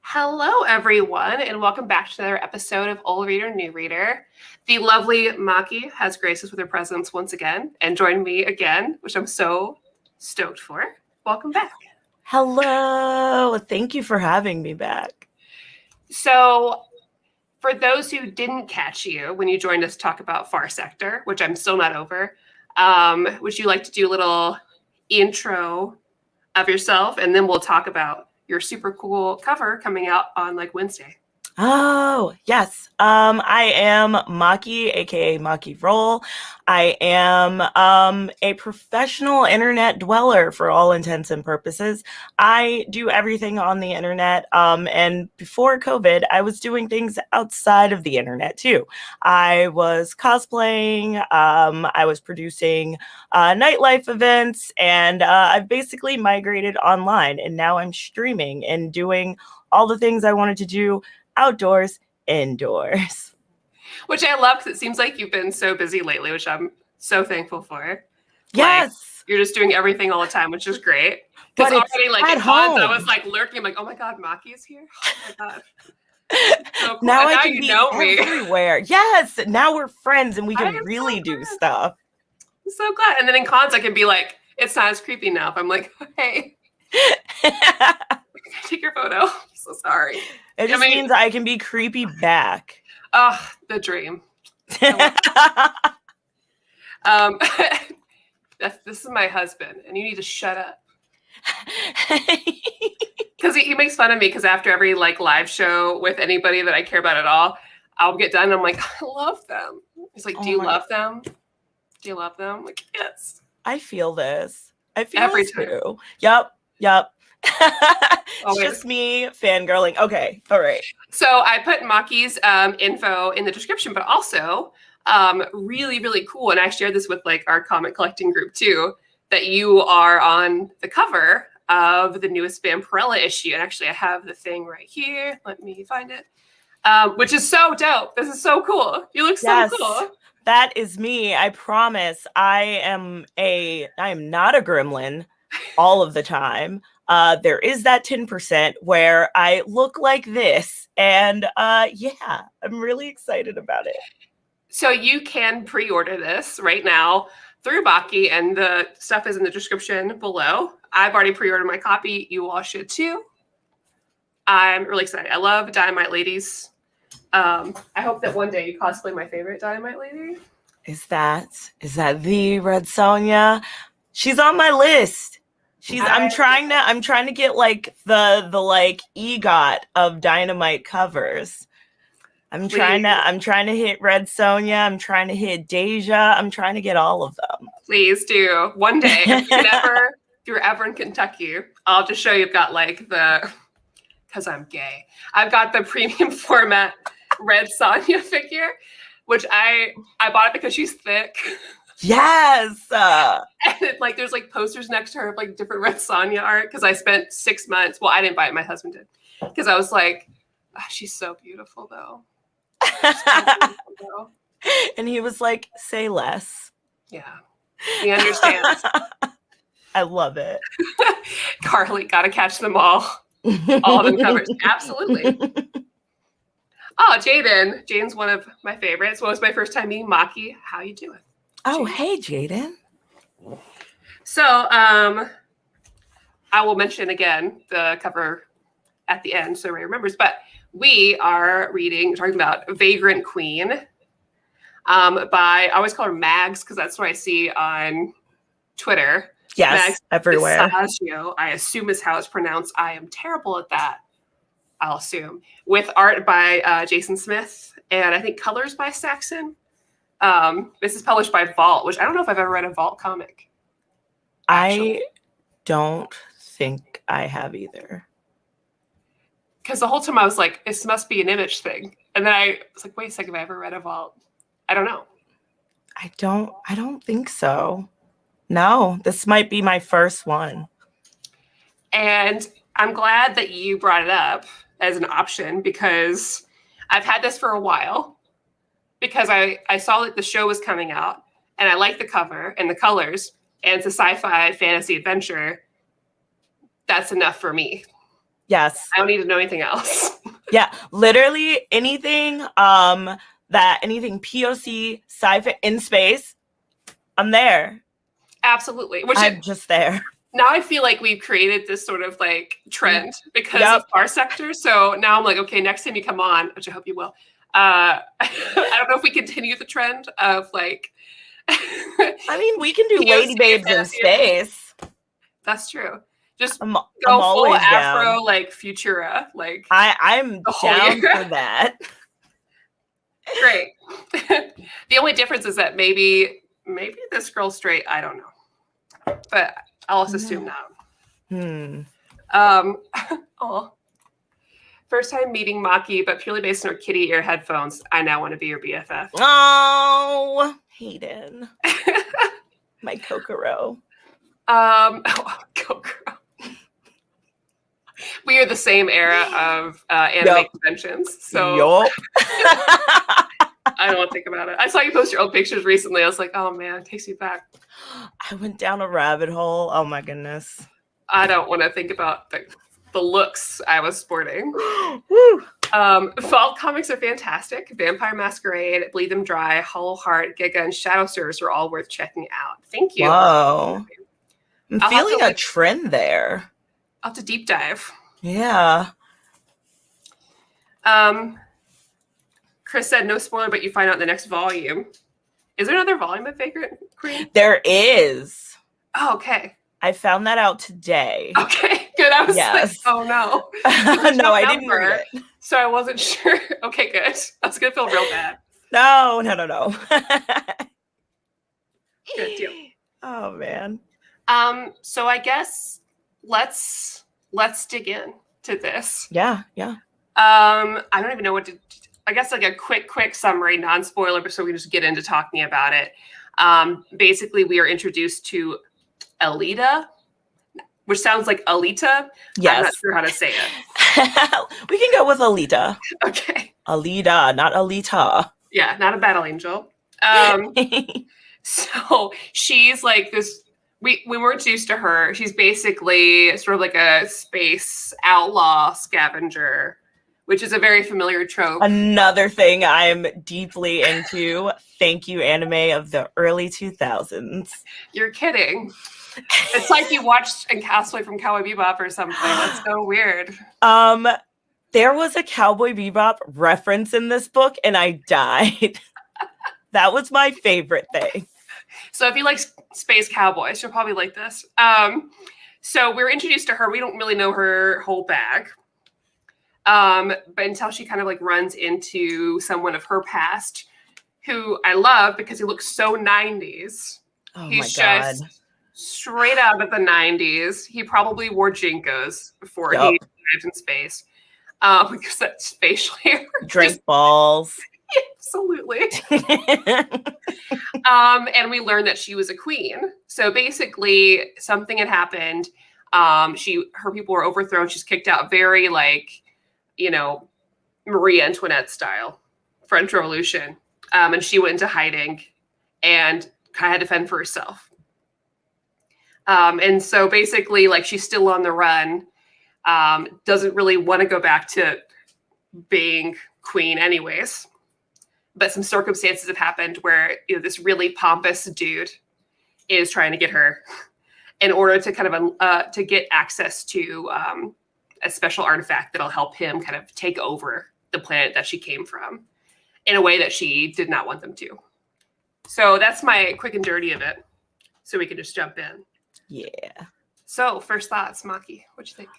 Hello, everyone, and welcome back to another episode of Old Reader, New Reader. The lovely Maki has graced us with her presence once again and joined me again, which I'm so stoked for. Welcome back. Hello. Thank you for having me back. So, for those who didn't catch you when you joined us to talk about Far Sector, which I'm still not over, would you like to do a little intro of yourself, and then we'll talk about your super cool cover coming out on like Wednesday? Oh, yes. I am Maki, aka Maki Roll. I am a professional internet dweller for all intents and purposes. I do everything on the internet. And before COVID, I was doing things outside of the internet too. I was cosplaying, I was producing nightlife events, and I've basically migrated online, and now I'm streaming and doing all the things I wanted to do outdoors, indoors. Which I love because it seems like you've been so busy lately, which I'm so thankful for. Yes. Like, you're just doing everything all the time, which is great. But Because it's already, like, at at cons, I home. was like lurking. I'm like, oh my God, Maki's here. Oh my God. So cool. Now And I now can you be know me. everywhere. Yes. Now we're friends and we I can am really so do glad. stuff. I'm so glad. And then in cons, I can be like, it's not as creepy now. If I'm like, hey, take your photo. I'm so sorry. It just means I can be creepy back. Oh, the dream. This is my husband, and you need to shut up. Because he makes fun of me because after every like live show with anybody that I care about at all, I'll get done and I'm like, I love them. He's like, do you love them? Do you love them? I'm like, yes. I feel this. I feel every this time. too. Yep. It's just me fangirling. Okay. All right. So I put Maki's info in the description, but also really, really cool. And I shared this with like our comic collecting group too, that you are on the cover of the newest Vampirella issue. And actually I have the thing right here. Let me find it. Which is so dope. This is so cool. You look so cool. That is me. I promise. I am not a gremlin all of the time. There is that 10% where I look like this. And yeah, I'm really excited about it. So you can pre-order this right now through Maki, and the stuff is in the description below. I've already pre-ordered my copy. You all should too. I'm really excited. I love Dynamite Ladies. I hope that one day you cosplay my favorite Dynamite Lady. Is that the Red Sonja? She's on my list. I'm trying to get like the like EGOT of Dynamite covers. I'm trying to hit Red Sonja. I'm trying to hit Deja. I'm trying to get all of them. Please do. One day, if you're ever in Kentucky, I'll just show you. I've got like because I'm gay, I've got the premium format Red Sonja figure, which I bought it because she's thick. Yes. And like there's like posters next to her of like different Red Sonja art because I spent 6 months. Well, I didn't buy it. My husband did because I was like, oh, she's so beautiful though. And he was like, say less. Yeah. He understands. I love it. Carly, gotta catch them all. All of them covers. Absolutely. Oh, Jaden. Jaden's one of my favorites. Well, it was my first time meeting Maki. How you doing? Oh, Jaden. Hey, Jaden. So, I will mention again the cover at the end so everybody remembers. But we are talking about Vagrant Queen by, I always call her Mags because that's what I see on Twitter. Yes, Mags everywhere. Visaggio, I assume is how it's pronounced. I am terrible at that, I'll assume. With art by Jason Smith and I think colors by Saxon. This is published by Vault, which I don't know if I've ever read a Vault comic. Actually. I don't think I have either. Because the whole time I was like, this must be an Image thing. And then I was like, wait a second, have I ever read a Vault? I don't know. I don't think so. No, this might be my first one. And I'm glad that you brought it up as an option because I've had this for a while because I saw that the show was coming out and I like the cover and the colors and it's a sci-fi fantasy adventure. That's enough for me. Yes. I don't need to know anything else. Yeah, literally anything anything POC sci-fi in space, I'm there. Absolutely. I'm just there. Now I feel like we've created this sort of like trend because Yep. of our sector. So now I'm like, okay, next time you come on, which I hope you will. I don't know if we continue the trend of like. I mean, we can do POC lady babes in space. That's true. Just I'm go always full Afro, down. like Futura, like I'm down for that. Great. The only difference is that maybe this girl's straight. I don't know, but I'll just assume not. Oh, first time meeting Maki, but purely based on her kitty ear headphones. I now want to be your BFF. Oh, Hayden, my Kokoro. Kokoro. We are the same era of anime conventions, so I don't want to think about it. I saw you post your old pictures recently. I was like, oh man, it takes me back. I went down a rabbit hole. Oh my goodness. I don't want to think about the looks I was sporting. Fall comics are fantastic. Vampire Masquerade, Bleed Them Dry, Hollow Heart, Giga, and Shadow Service are all worth checking out. Thank you. Wow. I'm feeling a trend there. I'll have to deep dive. Yeah. Chris said no spoiler, but you find out in the next volume. Is there another volume of Vagrant Queen? There is. Oh, okay. I found that out today. Okay, good. I was like, oh no. No, I didn't read it. So I wasn't sure. Okay, good. I was going to feel real bad. No. Good deal. Oh, man. So I guess let's dig in to this. Yeah. I don't even know what to. I guess like a quick summary, non-spoiler, but so we can just get into talking about it. Basically, we are introduced to Alita, which sounds like Alita. Yes. I'm not sure how to say it. We can go with Alita. Okay. Alita, not Alita. Yeah, not a battle angel. So she's like this. We were introduced to her. She's basically sort of like a space outlaw scavenger, which is a very familiar trope. Another thing I'm deeply into. Thank you, anime of the early 2000s. You're kidding. It's like you watched a Castaway from Cowboy Bebop or something. That's so weird. There was a Cowboy Bebop reference in this book, and I died. That was my favorite thing. So if you like space cowboys, you'll probably like this. So we're introduced to her. We don't really know her whole bag. But until she kind of like runs into someone of her past who I love because he looks so 90s. Oh He's my God. just straight out of the 90s. He probably wore Jinkos before he lived in space. Because that facial hair. Drink balls. Absolutely. And we learned that she was a queen. So basically something had happened. Her people were overthrown. She's kicked out, very like, Marie Antoinette style, French Revolution. And she went into hiding and kind of had to fend for herself. And so basically like she's still on the run, doesn't really want to go back to being queen anyways. But some circumstances have happened where this really pompous dude is trying to get her in order to kind of to get access to a special artifact that'll help him kind of take over the planet that she came from in a way that she did not want them to. So that's my quick and dirty of it. So we can just jump in. Yeah. So first thoughts, Maki, what'd you think?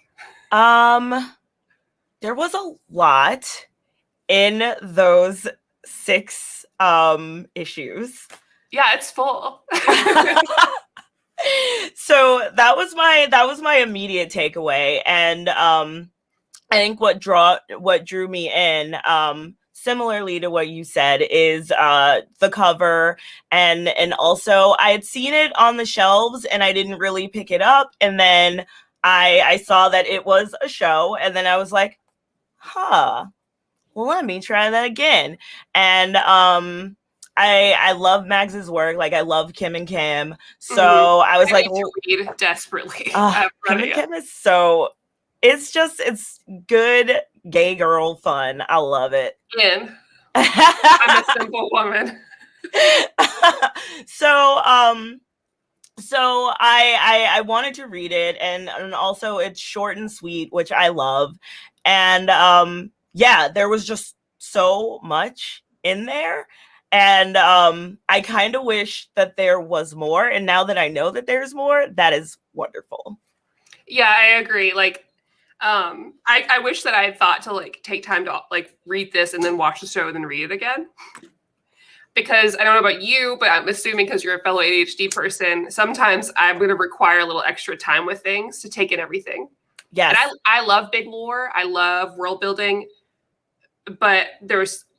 There was a lot in those 6 issues. Yeah, it's full. So that was my immediate takeaway, and I think what drew me in, similarly to what you said, is the cover, and also I had seen it on the shelves and I didn't really pick it up, and then I saw that it was a show, and then I was like, well, let me try that again. And I love Mags's work. Like, I love Kim and Kim. So I was like, read desperately. Kim and Kim is so it's good gay girl fun. I love it. In. I'm a simple woman. So I wanted to read it, and also it's short and sweet, which I love. And yeah, there was just so much in there. And I kind of wish that there was more. And now that I know that there's more, that is wonderful. Yeah, I agree. Like, I wish that I had thought to like take time to like read this and then watch the show and then read it again. Because I don't know about you, but I'm assuming because you're a fellow ADHD person, sometimes I'm going to require a little extra time with things to take in everything. Yes. And I love big lore. I love world building, but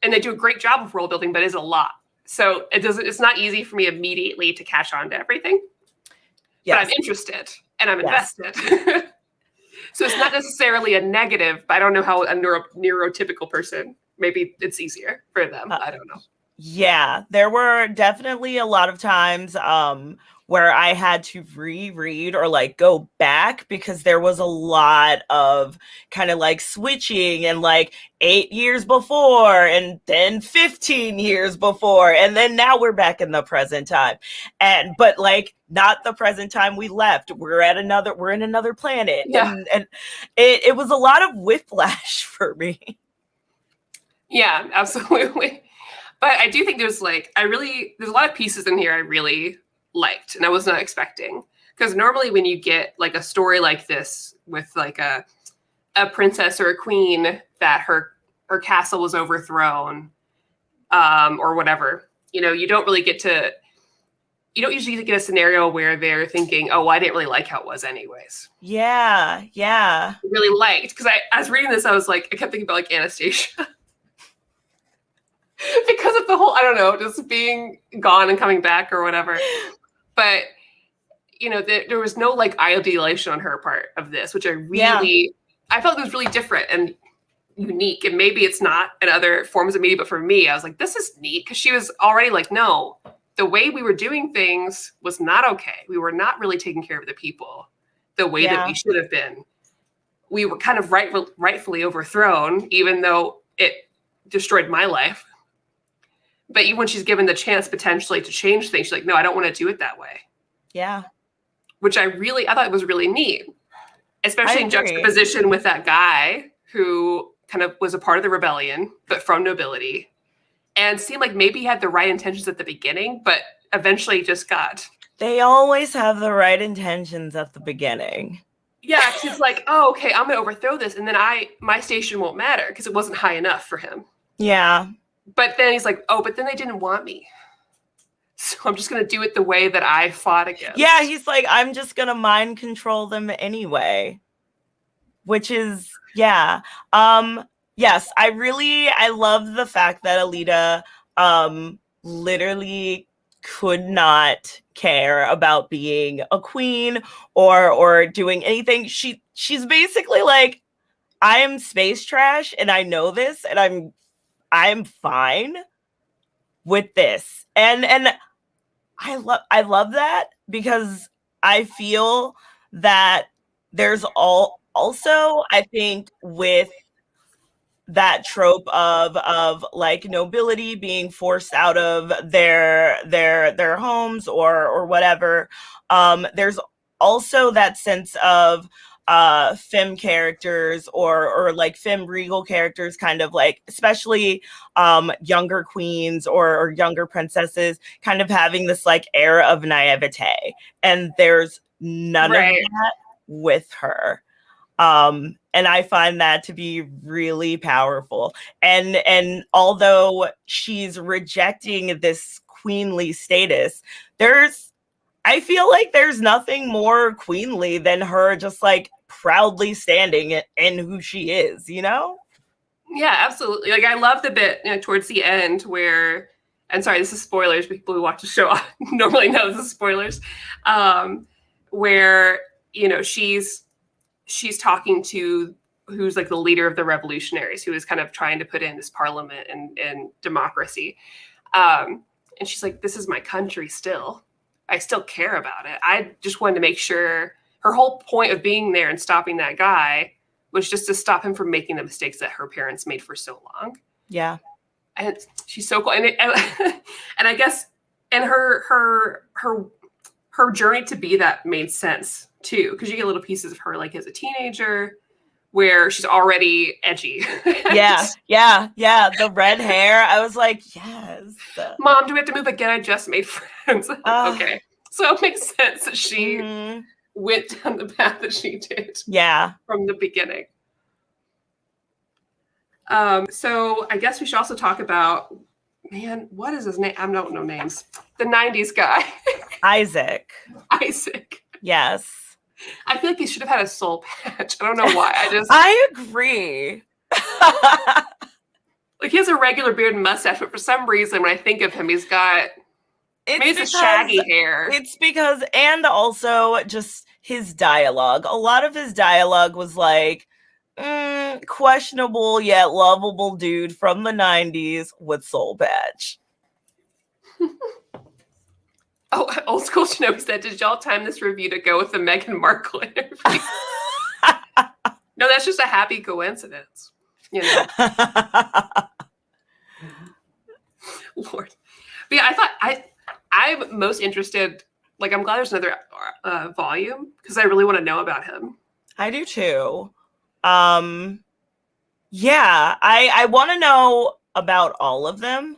and they do a great job of world building, but it's a lot. So it's not easy for me immediately to catch on to everything. Yes. But I'm interested and I'm invested. So it's not necessarily a negative, but I don't know how a neurotypical person, maybe it's easier for them. I don't know. Yeah, there were definitely a lot of times where I had to reread or like go back because there was a lot of kind of like switching and like 8 years before and then 15 years before and then now we're back in the present time. But like not the present time we left. We're in another planet. Yeah. And it was a lot of whiplash for me. Yeah, absolutely. But I do think there's a lot of pieces in here I really liked and I was not expecting. Because normally when you get like a story like this with like a princess or a queen that her castle was overthrown or whatever, you don't usually get a scenario where they're thinking, oh, well, I didn't really like how it was anyways. Yeah. Really liked. Because I was reading this, I kept thinking about like Anastasia. Because of the whole, I don't know, just being gone and coming back or whatever. But, there was no like idealization on her part of this, which I felt it was really different and unique. And maybe it's not in other forms of media, but for me, I was like, this is neat. Because she was already like, no, the way we were doing things was not okay. We were not really taking care of the people the way that we should have been. We were kind of rightfully overthrown, even though it destroyed my life. But even when she's given the chance potentially to change things, she's like, no, I don't want to do it that way. Yeah. Which I thought was really neat, especially in juxtaposition with that guy who kind of was a part of the rebellion, but from nobility and seemed like maybe he had the right intentions at the beginning, but eventually just got. They always have the right intentions at the beginning. Yeah. She's like, oh, okay, I'm going to overthrow this. And then my station won't matter because it wasn't high enough for him. Yeah. But then he's like, oh, but then they didn't want me. So I'm just going to do it the way that I fought against. Yeah, he's like, I'm just going to mind control them anyway. Which is, yeah. Yes, I love the fact that Alita literally could not care about being a queen or doing anything. She's basically like, I am space trash and I know this and I'm fine with this. And I love that because I feel that there's also I think with that trope of like nobility being forced out of their homes or whatever, there's also that sense of femme characters or like femme regal characters, kind of like especially younger queens or younger princesses kind of having this like air of naivete, and there's none of that with her. And I find that to be really powerful. And although she's rejecting this queenly status, I feel like there's nothing more queenly than her just like proudly standing in who she is, Yeah, absolutely. Like I love the bit towards the end where, and sorry, this is spoilers. People who watch the show normally know this is spoilers. Where she's talking to who's like the leader of the revolutionaries, who is kind of trying to put in this parliament and democracy. And she's like, this is my country still. I still care about it. I just wanted to make sure her whole point of being there and stopping that guy was just to stop him from making the mistakes that her parents made for so long. Yeah. And she's so cool. And I guess, and her journey to be that made sense too, because you get little pieces of her like as a teenager where she's already edgy. Yeah. The red hair. I was like, yes. Mom, do we have to move again? I just made friends. Okay. So it makes sense that she went down the path that she did. Yeah. From the beginning. So I guess we should also talk about, man, what is his name? I don't know names. The 90s guy. Isaac. Yes. I feel like he should have had a soul patch. I don't know why. I agree. Like he has a regular beard and mustache, but for some reason when I think of him, he's got maybe it's a shaggy hair. It's because, and also just his dialogue. A lot of his dialogue was like, questionable yet lovable dude from the 90s with soul patch. Oh, old school Shinobi said, did y'all time this review to go with the Meghan Markle interview? No, that's just a happy coincidence. You know. Lord. But yeah, I thought I'm most interested, like I'm glad there's another volume because I really want to know about him. I do too. Yeah, I want to know about all of them.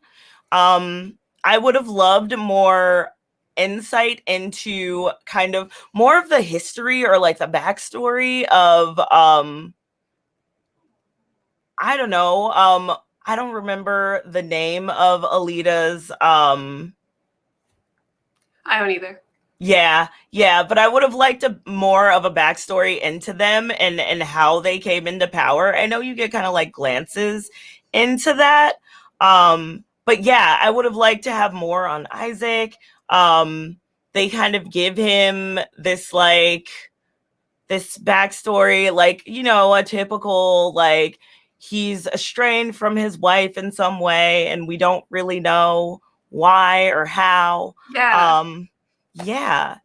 I would have loved more insight into kind of more of the history or like the backstory of I don't know. I don't remember the name of Alita's I don't either. Yeah, but I would have liked more of a backstory into them and how they came into power. I know you get kind of like glances into that. But yeah, I would have liked to have more on Isaac. They kind of give him this backstory, like, you know, a typical, like, he's estranged from his wife in some way, and we don't really know why or how. Yeah. Yeah.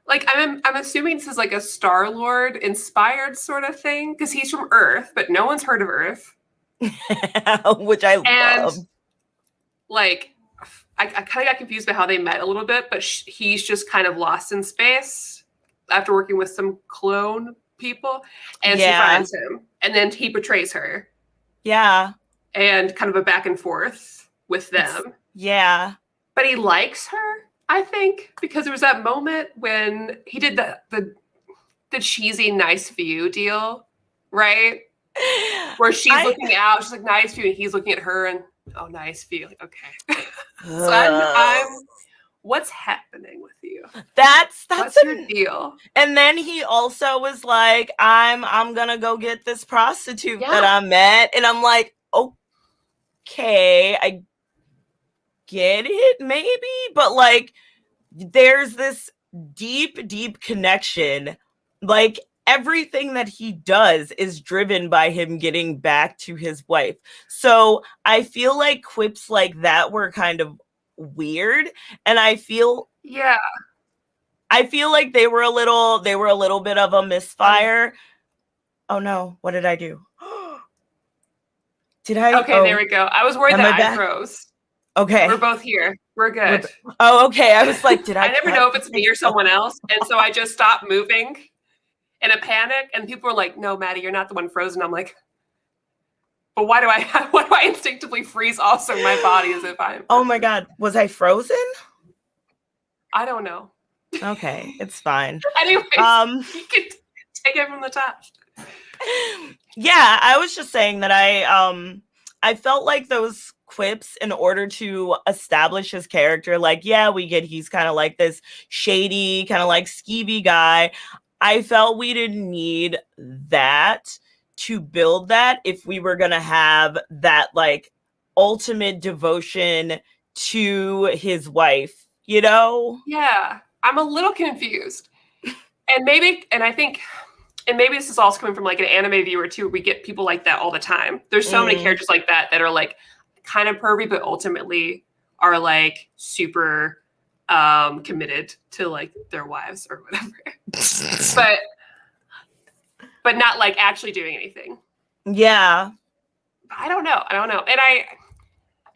Like, I'm assuming this is like a Star-Lord inspired sort of thing, because he's from Earth, but no one's heard of Earth. Which I love. Like, I kind of got confused by how they met a little bit, but he's just kind of lost in space after working with some clone people, and she finds him, and then he betrays her. Yeah. And kind of a back and forth with them. Yeah. But he likes her, I think, because there was that moment when he did the cheesy nice view deal, right? Where she's looking out, she's like, nice view, and he's looking at her and, oh, nice view. Like, okay. So I'm what's happening with you? That's what's your deal? And then he also was like, I'm gonna go get this prostitute that I met. And I'm like, okay, I get it, maybe, but like there's this deep connection. Like everything that he does is driven by him getting back to his wife. So I feel like quips like that were kind of weird, and I feel like they were a little bit of a misfire. Oh no, what did I do? Did I? Okay, there we go. I was worried that I froze. Okay. We're both here. We're good. Okay. I was like, did I? I never know if it's me or someone else. And so I just stopped moving in a panic. And people were like, no, Maddie, you're not the one frozen. I'm like, but why do I instinctively freeze also my body as if I'm... Oh my God. Was I frozen? I don't know. Okay. It's fine. Anyways, you can take it from the top. Yeah, I was just saying that I felt like those quips, in order to establish his character, like, yeah, we get he's kind of like this shady, kind of like skeevy guy. I felt we didn't need that to build that if we were going to have that like ultimate devotion to his wife, you know? Yeah, I'm a little confused. And maybe this is also coming from like an anime viewer too. We get people like that all the time. There's so many characters like that are like kind of pervy, but ultimately are like super committed to like their wives or whatever. But but not like actually doing anything. Yeah. I don't know.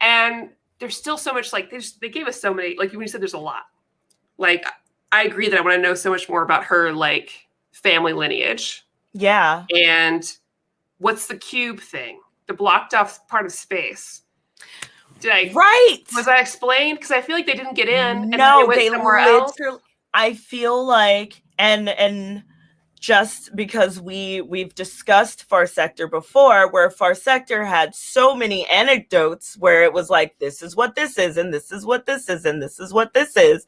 And there's still so much, like, they gave us so many, like when you said there's a lot. Like, I agree that I want to know so much more about her, like, family lineage. Yeah. And what's the cube thing? The blocked off part of space. Was I explained? Because I feel like they didn't get in. No, and they went somewhere else. I feel like, and just because we've discussed Far Sector before, where Far Sector had so many anecdotes where it was like, this is what this is, and this is what this is, and this is what this is.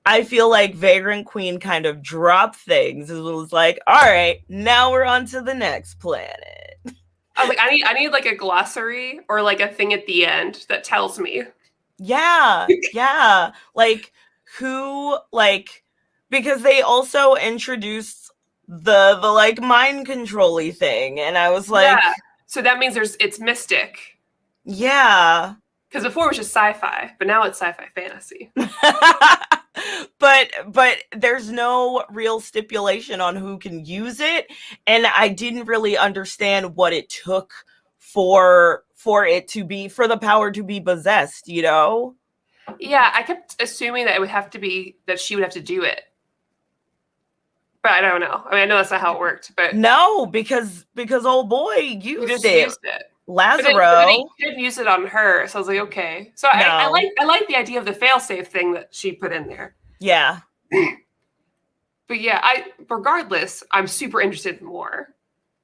I feel like Vagrant Queen kind of dropped things. It was like, all right, now we're on to the next planet. I was like, I need like a glossary or like a thing at the end that tells me. Yeah, yeah. Like, who, like, because they also introduced the like mind control-y thing, and I was like, yeah. So that means it's mystic. Yeah. Because before it was just sci-fi, but now it's sci-fi fantasy. but there's no real stipulation on who can use it, and I didn't really understand what it took for it to be, for the power to be possessed, you know? Yeah, I kept assuming that it would have to be that she would have to do it. But I don't know. I mean, I know that's not how it worked, but no, because old boy used it. Lazaro. He didn't use it on her, so I was like, okay. So no. I like the idea of the failsafe thing that she put in there. Yeah. But yeah, regardless, I'm super interested in more.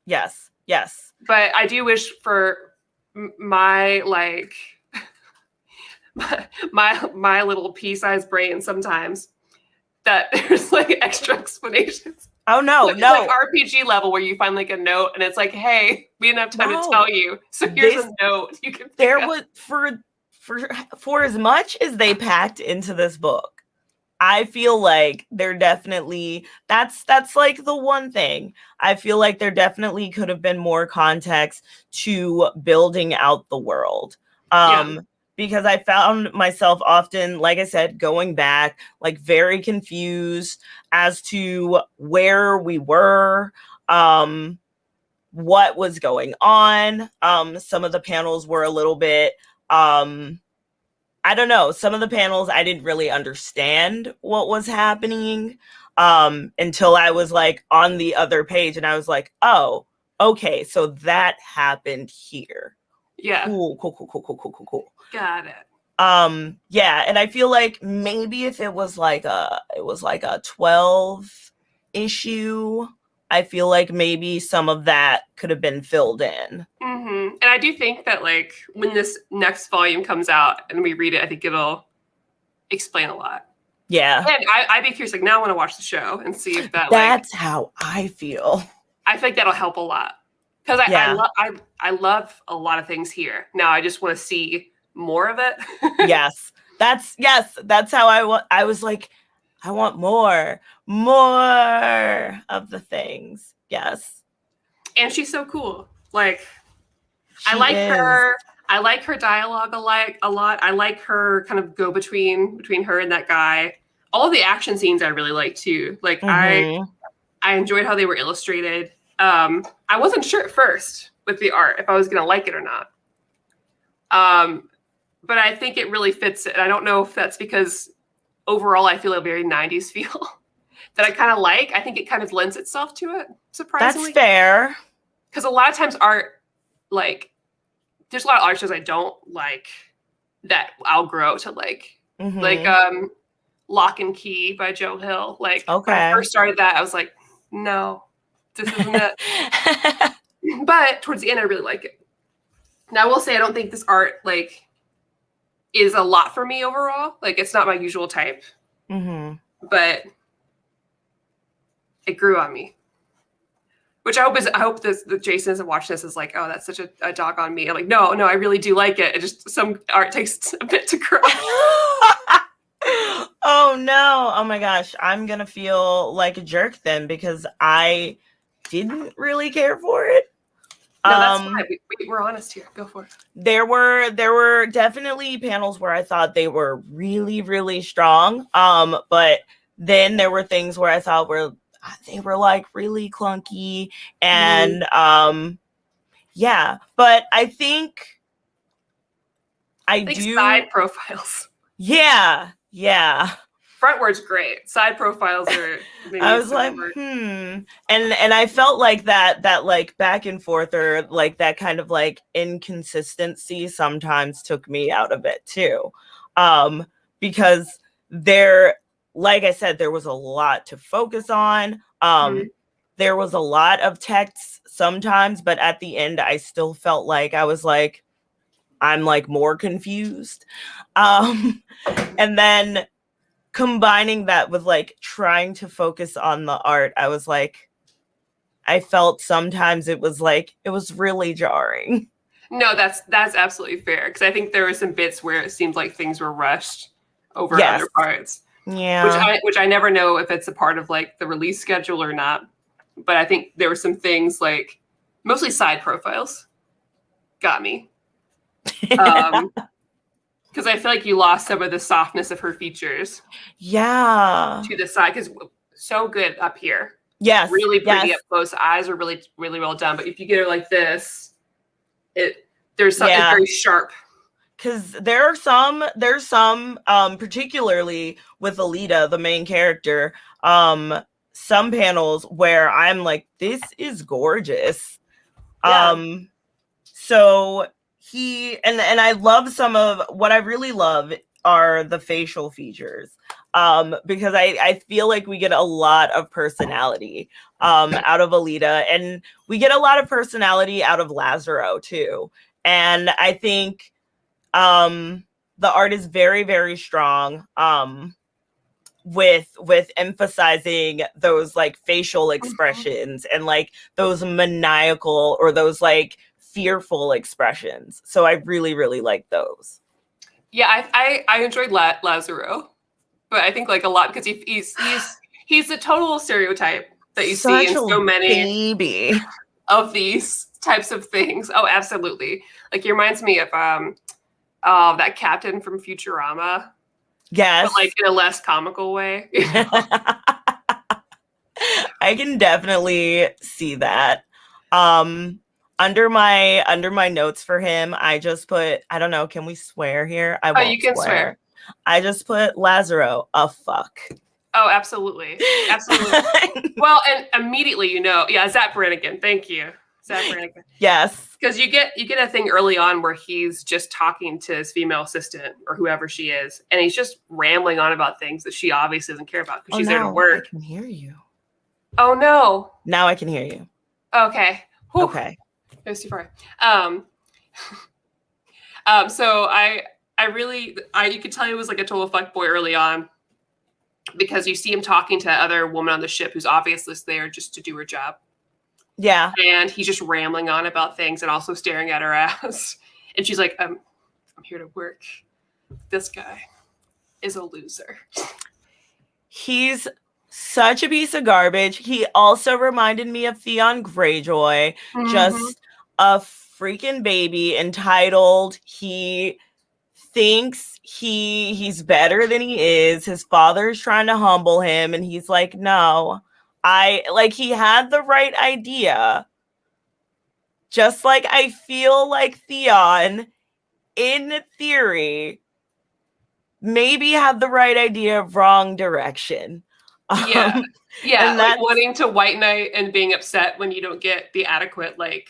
Yes. Yes. But I do wish for my like my little pea-sized brain sometimes that there's like extra explanations. Oh no, like, no. Like RPG level where you find like a note and it's like, hey, we didn't have time to tell you, so here's a note you can. There was for as much as they packed into this book, I feel like there definitely that's like the one thing. I feel like there definitely could have been more context to building out the world. Because I found myself often, like I said, going back, like very confused as to where we were, what was going on. Some of the panels were a little bit, I don't know. Some of the panels, I didn't really understand what was happening until I was like on the other page and I was like, oh, okay, so that happened here. Yeah. Cool. Got it. Yeah, and I feel like maybe if it was like a 12 issue, I feel like maybe some of that could have been filled in. Mm-hmm. And I do think that like when this next volume comes out and we read it, I think it'll explain a lot. Yeah. And I'd be curious, like now I want to watch the show and see if that's how I feel. I think that'll help a lot. Because I love a lot of things here. Now I just want to see more of it. Yes, that's how I was like, I want more of the things. Yes. And she's so cool. Like, I like her. I like her dialogue a lot. I like her kind of go between her and that guy. All the action scenes I really like too. Like I enjoyed how they were illustrated. I wasn't sure at first with the art if I was gonna like it or not. But I think it really fits it. I don't know if that's because overall I feel a very 90s feel that I kind of like. I think it kind of lends itself to it, surprisingly. That's fair. Because a lot of times art, like, there's a lot of art shows I don't like that I'll grow to like. Like Lock and Key by Joe Hill. Like when I first started that, I was like, no, this isn't it. But towards the end, I really like it. Now I will say I don't think this art like is a lot for me overall. Like it's not my usual type. But it grew on me. Which I hope that Jason isn't watching this is like, oh, that's such a dog on me. I'm like, no, I really do like it. It just some art takes a bit to grow. Oh no. Oh my gosh. I'm gonna feel like a jerk then because I didn't really care for it. No, that's fine. We're honest here. Go for it. There were definitely panels where I thought they were really, really strong. But then there were things where I thought they were like really clunky, and yeah, but I think side profiles. Yeah. Frontward's great. Side profiles are maybe I was like, and I felt like that like back and forth, or like that kind of like inconsistency sometimes took me out of it too. Because there, like I said, there was a lot to focus on. There was a lot of texts sometimes, but at the end I still felt like I was like, I'm like more confused. And then combining that with like trying to focus on the art, I was like, I felt sometimes it was really jarring. No, that's absolutely fair, because I think there were some bits where it seemed like things were rushed over other parts. Yeah. Which I never know if it's a part of like the release schedule or not. But I think there were some things like mostly side profiles got me. Because I feel like you lost some of the softness of her features. Yeah. To the side, because so good up here. Yes. Really pretty up close. Eyes are really, really well done. But if you get her like this, there's something very sharp. Because there's some, particularly with Alita, the main character, some panels where I'm like, this is gorgeous. Yeah. So he and I love some of what I really love are the facial features, because I feel like we get a lot of personality out of Alita, and we get a lot of personality out of Lazaro too. And I think the art is very, very strong with emphasizing those like facial expressions and like those maniacal or those like fearful expressions. So I really, really like those. Yeah, I enjoyed Lazaro, but I think like a lot because he's a total stereotype that you see in so many of these types of things. Oh, absolutely. Like, he reminds me of that captain from Futurama. Yes. But like in a less comical way. I can definitely see that. Under my notes for him, I just put, I don't know, can we swear here? I won't. You can swear. I just put Lazaro a fuck. Oh, absolutely. Absolutely. Well, and immediately, Zach Brannigan. Thank you. Zach Brannigan. Yes. Because you get a thing early on where he's just talking to his female assistant or whoever she is, and he's just rambling on about things that she obviously doesn't care about because she's there to work. I can hear you. Oh no. Now I can hear you. Okay. Whew. Okay. It was too far. So I really you could tell he was like a total fuckboy early on, because you see him talking to other woman on the ship who's obviously there just to do her job. Yeah. And he's just rambling on about things and also staring at her ass. And she's like, I'm here to work. This guy is a loser. He's such a piece of garbage. He also reminded me of Theon Greyjoy. Just a freaking baby, entitled. He thinks he's better than he is. His father's trying to humble him, and he's like, no. He had the right idea. Just like I feel like Theon, in theory, maybe had the right idea, wrong direction. Yeah, like wanting to white knight and being upset when you don't get the adequate like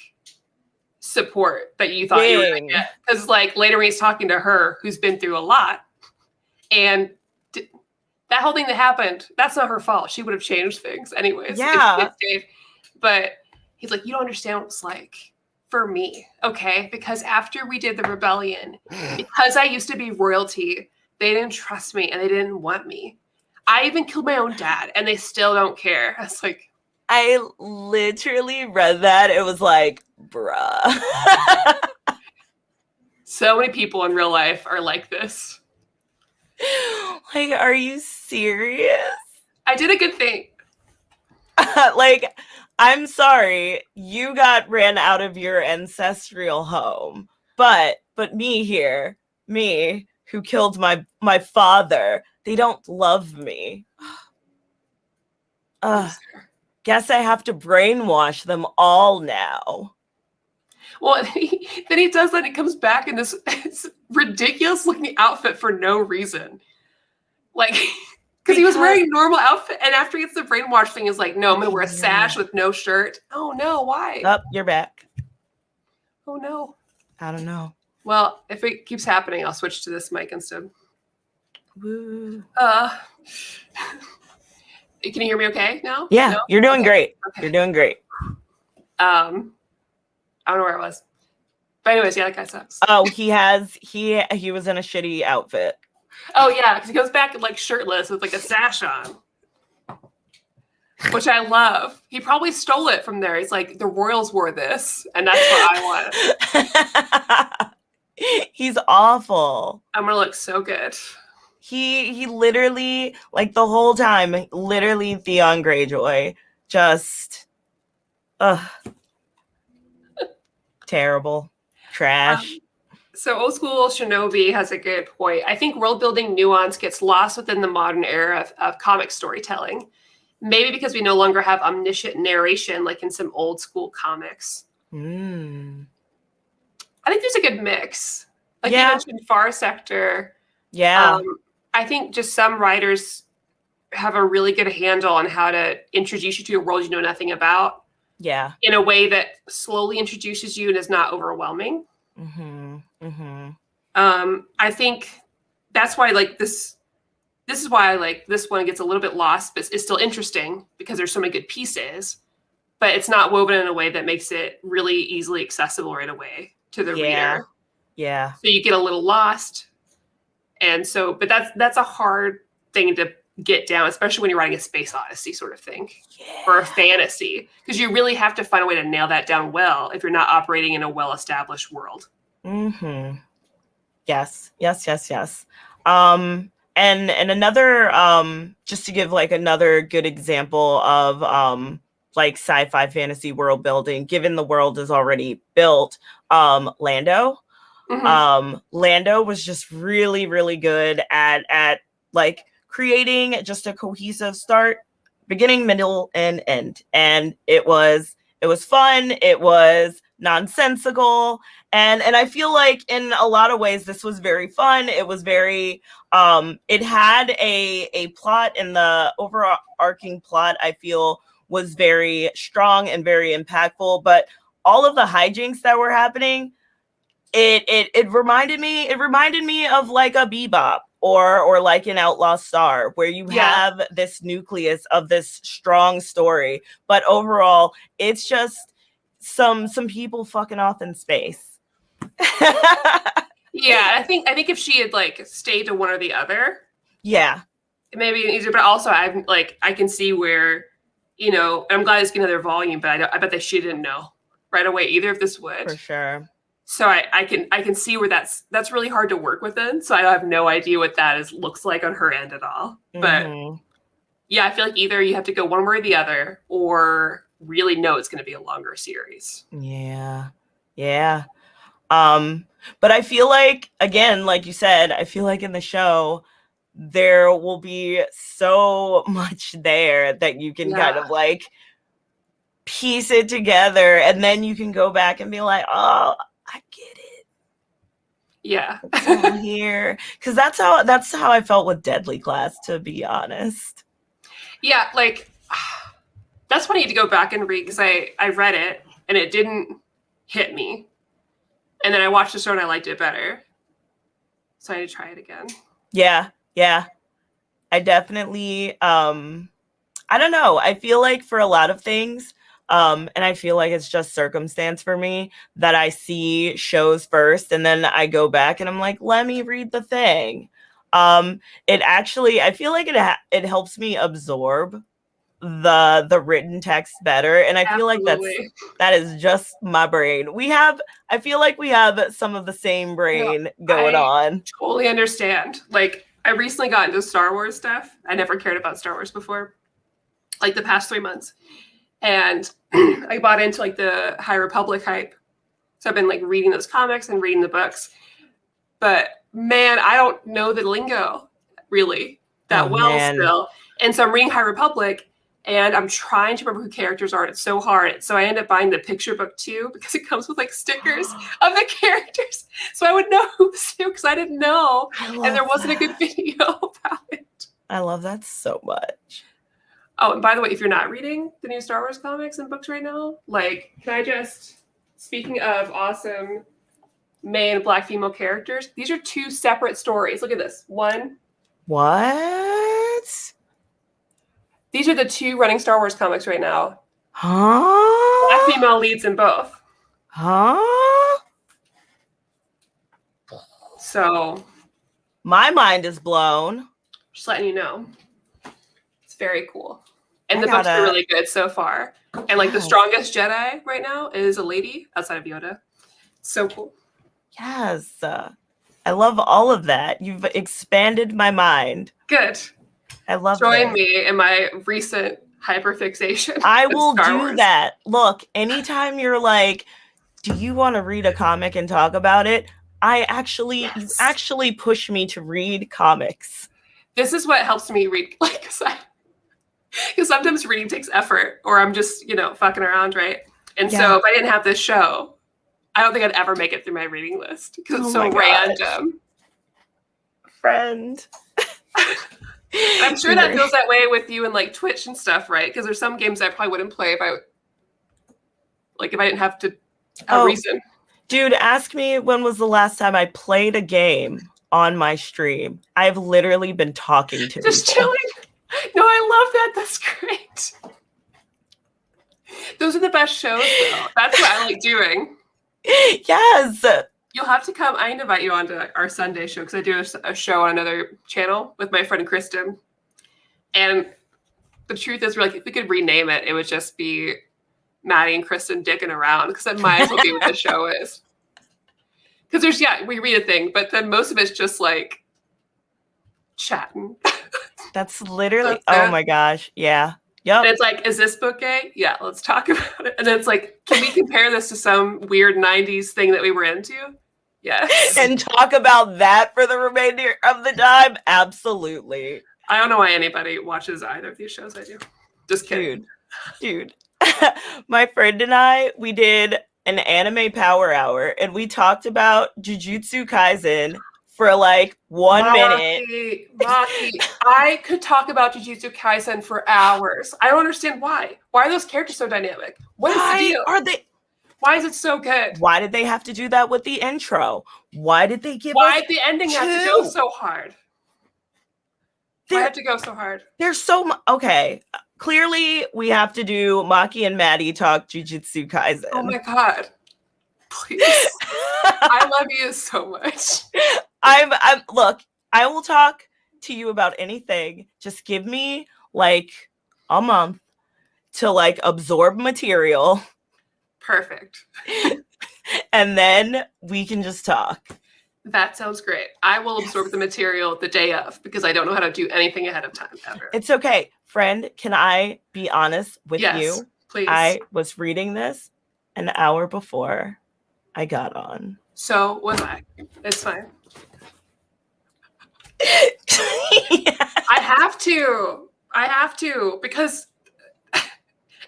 support that you thought you were going to get. Because like later when he's talking to her, who's been through a lot, and that whole thing that happened, that's not her fault. She would have changed things anyways. Yeah. But he's like, you don't understand what it's like for me, okay? Because after we did the rebellion, because I used to be royalty, they didn't trust me and they didn't want me. I even killed my own dad and they still don't care. I was like, I literally read that. It was like, bruh. So many people in real life are like this. Like, are you serious? I did a good thing. Like, I'm sorry, you got ran out of your ancestral home, but me here, me who killed my father, they don't love me. Guess I have to brainwash them all now. Well, then he does that. He comes back in this ridiculous looking outfit for no reason. Like, because he was wearing a normal outfit. And after he gets the brainwash thing, he's like, no, I'm going to wear a sash with no shirt. Oh, no. Why? Oh, you're back. Oh, no. I don't know. Well, if it keeps happening, I'll switch to this mic instead. Woo. Can you hear me okay now? Yeah, no? You're doing okay. great. Okay. You're doing great. I don't know where I was. But anyways, yeah, that guy sucks. Oh, he was in a shitty outfit. Oh, yeah, because he goes back like shirtless with like a sash on. Which I love. He probably stole it from there. He's like, the royals wore this, and that's what I want. He's awful. I'm gonna look so good. He literally, like the whole time, literally Theon Greyjoy, just terrible. Trash. So old school Shinobi has a good point. I think world building nuance gets lost within the modern era of comic storytelling. Maybe because we no longer have omniscient narration like in some old school comics. I think there's a good mix. Like you mentioned Far Sector. Yeah. I think just some writers have a really good handle on how to introduce you to a world you know nothing about. Yeah. In a way that slowly introduces you and is not overwhelming. I think that's why like this is why like this one gets a little bit lost, but it's still interesting because there's so many good pieces, but it's not woven in a way that makes it really easily accessible right away to the reader. Yeah. So you get a little lost. And so, but that's a hard thing to get down, especially when you're writing a space odyssey sort of thing or a fantasy, because you really have to find a way to nail that down well if you're not operating in a well-established world. Yes. And another, just to give like another good example of like sci-fi fantasy world building, given the world is already built, Lando. Lando was just really, really good at like creating just a cohesive start, beginning, middle, and end. And it was fun. It was nonsensical. And I feel like in a lot of ways, this was very fun. It was very, it had a plot, and the overarching plot, I feel, was very strong and very impactful. But all of the hijinks that were happening, it reminded me of like a Bebop or like an Outlaw Star, where you have this nucleus of this strong story, but overall it's just some people fucking off in space. I think if she had like stayed to one or the other, it may be easier. But also I can see where, you know, I'm glad it's getting another volume, but I bet that she didn't know right away either if this would. For sure. So I can see where that's really hard to work within. So I have no idea what that looks like on her end at all. But I feel like either you have to go one way or the other, or really know it's going to be a longer series. Yeah. But I feel like, again, like you said, I feel like in the show there will be so much there that you can kind of like piece it together, and then you can go back and be like, oh, I get it. Yeah. It's all here. Because that's how I felt with Deadly Class, to be honest. Yeah, like that's what I need to go back and read, because I read it and it didn't hit me. And then I watched the show and I liked it better. So I need to try it again. Yeah. I definitely I don't know. I feel like for a lot of things, and I feel like it's just circumstance for me, that I see shows first and then I go back and I'm like, let me read the thing. It actually, I feel like it helps me absorb the written text better, and I feel like that is just my brain. I feel like we have some of the same brain going on. Totally understand. Like, I recently got into Star Wars stuff. I never cared about Star Wars before, like the past 3 months. And I bought into like the High Republic hype. So I've been like reading those comics and reading the books. But man, I don't know the lingo really that well still. And so I'm reading High Republic, And I'm trying to remember who characters are. It's so hard. So I end up buying the picture book too because it comes with like stickers of the characters. So I would know who's who because I didn't know. And there wasn't a good video about it. I love that so much. Oh, and by the way, if you're not reading the new Star Wars comics and books right now, like, can I just, speaking of awesome male and black female characters, these are 2 separate stories. Look at this. One. What? These are the 2 running Star Wars comics right now. Huh? Black female leads in both. Huh? So. My mind is blown. Just letting you know. It's very cool. And the books are really good so far. And like the strongest Jedi right now is a lady outside of Yoda. So cool. Yes. I love all of that. You've expanded my mind. Good. I love Join me in my recent hyperfixation. I will do that. Look, anytime you're like, do you want to read a comic and talk about it? You actually push me to read comics. This is what helps me read, like, because sometimes reading takes effort, or I'm just, fucking around, right? And so if I didn't have this show, I don't think I'd ever make it through my reading list because it's so random. Friend. I'm sure that feels that way with you and like Twitch and stuff, right? Because there's some games I probably wouldn't play if I didn't have to have a reason. Dude, ask me when was the last time I played a game on my stream. I've literally been talking to just people. Chilling. No, I love that. That's great. Those are the best shows, though. That's what I like doing. Yes. You'll have to come. I invite you onto our Sunday show because I do a show on another channel with my friend Kristen. And the truth is, if we could rename it, it would just be Maddie and Kristen dicking around because that might as well be what the show is. Because we read a thing, but then most of it's just like chatting. That's literally, my gosh. Yeah. Yep. And it's like, is this book gay? Yeah, let's talk about it. And then it's like, can we compare this to some weird 90s thing that we were into? Yes. And talk about that for the remainder of the time? Absolutely. I don't know why anybody watches either of these shows. I do. Just kidding. Dude. My friend and I, we did an anime power hour and we talked about Jujutsu Kaisen for like 1 minute. Maki, I could talk about Jujutsu Kaisen for hours. I don't understand why. Why are those characters so dynamic? What is the deal? Why is it so good? Why did they have to do that with the intro? Why did they give Why did the ending have to go so hard? Why have to go so hard? There's so much. Okay. Clearly, we have to do Maki and Maddie talk Jujutsu Kaisen. Oh my God. Please. I love you so much. Look, I will talk to you about anything. Just give me like a month to like absorb material. Perfect. And then we can just talk. That sounds great. I will absorb the material the day of because I don't know how to do anything ahead of time ever. It's okay. Friend, can I be honest with you? Yes, please. I was reading this an hour before I got on. So was I. It's fine. I have to because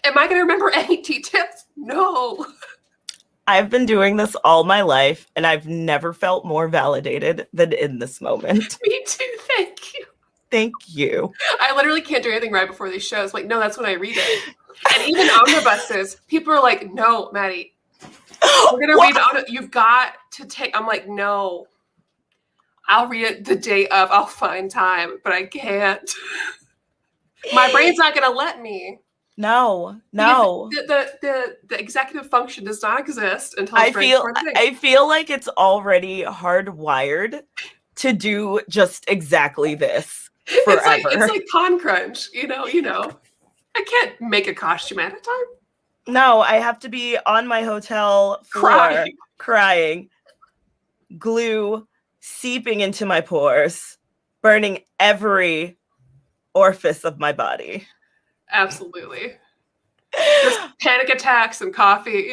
am I going to remember any details? No. I've been doing this all my life, and I've never felt more validated than in this moment. Me too. Thank you. Thank you. I literally can't do anything right before these shows. Like, no, that's when I read it. And even omnibuses, people are like, no, Maddie, we're going to read the you've got to take. I'm like, no. I'll read it the day of. I'll find time, but I can't. My brain's not going to let me. No. The executive function does not exist until I feel like it's already hardwired to do just exactly this forever. It's like Con Crunch, you know. I can't make a costume at a time. No, I have to be on my hotel floor crying, glue seeping into my pores, burning every orifice of my body. Absolutely. Just panic attacks and coffee,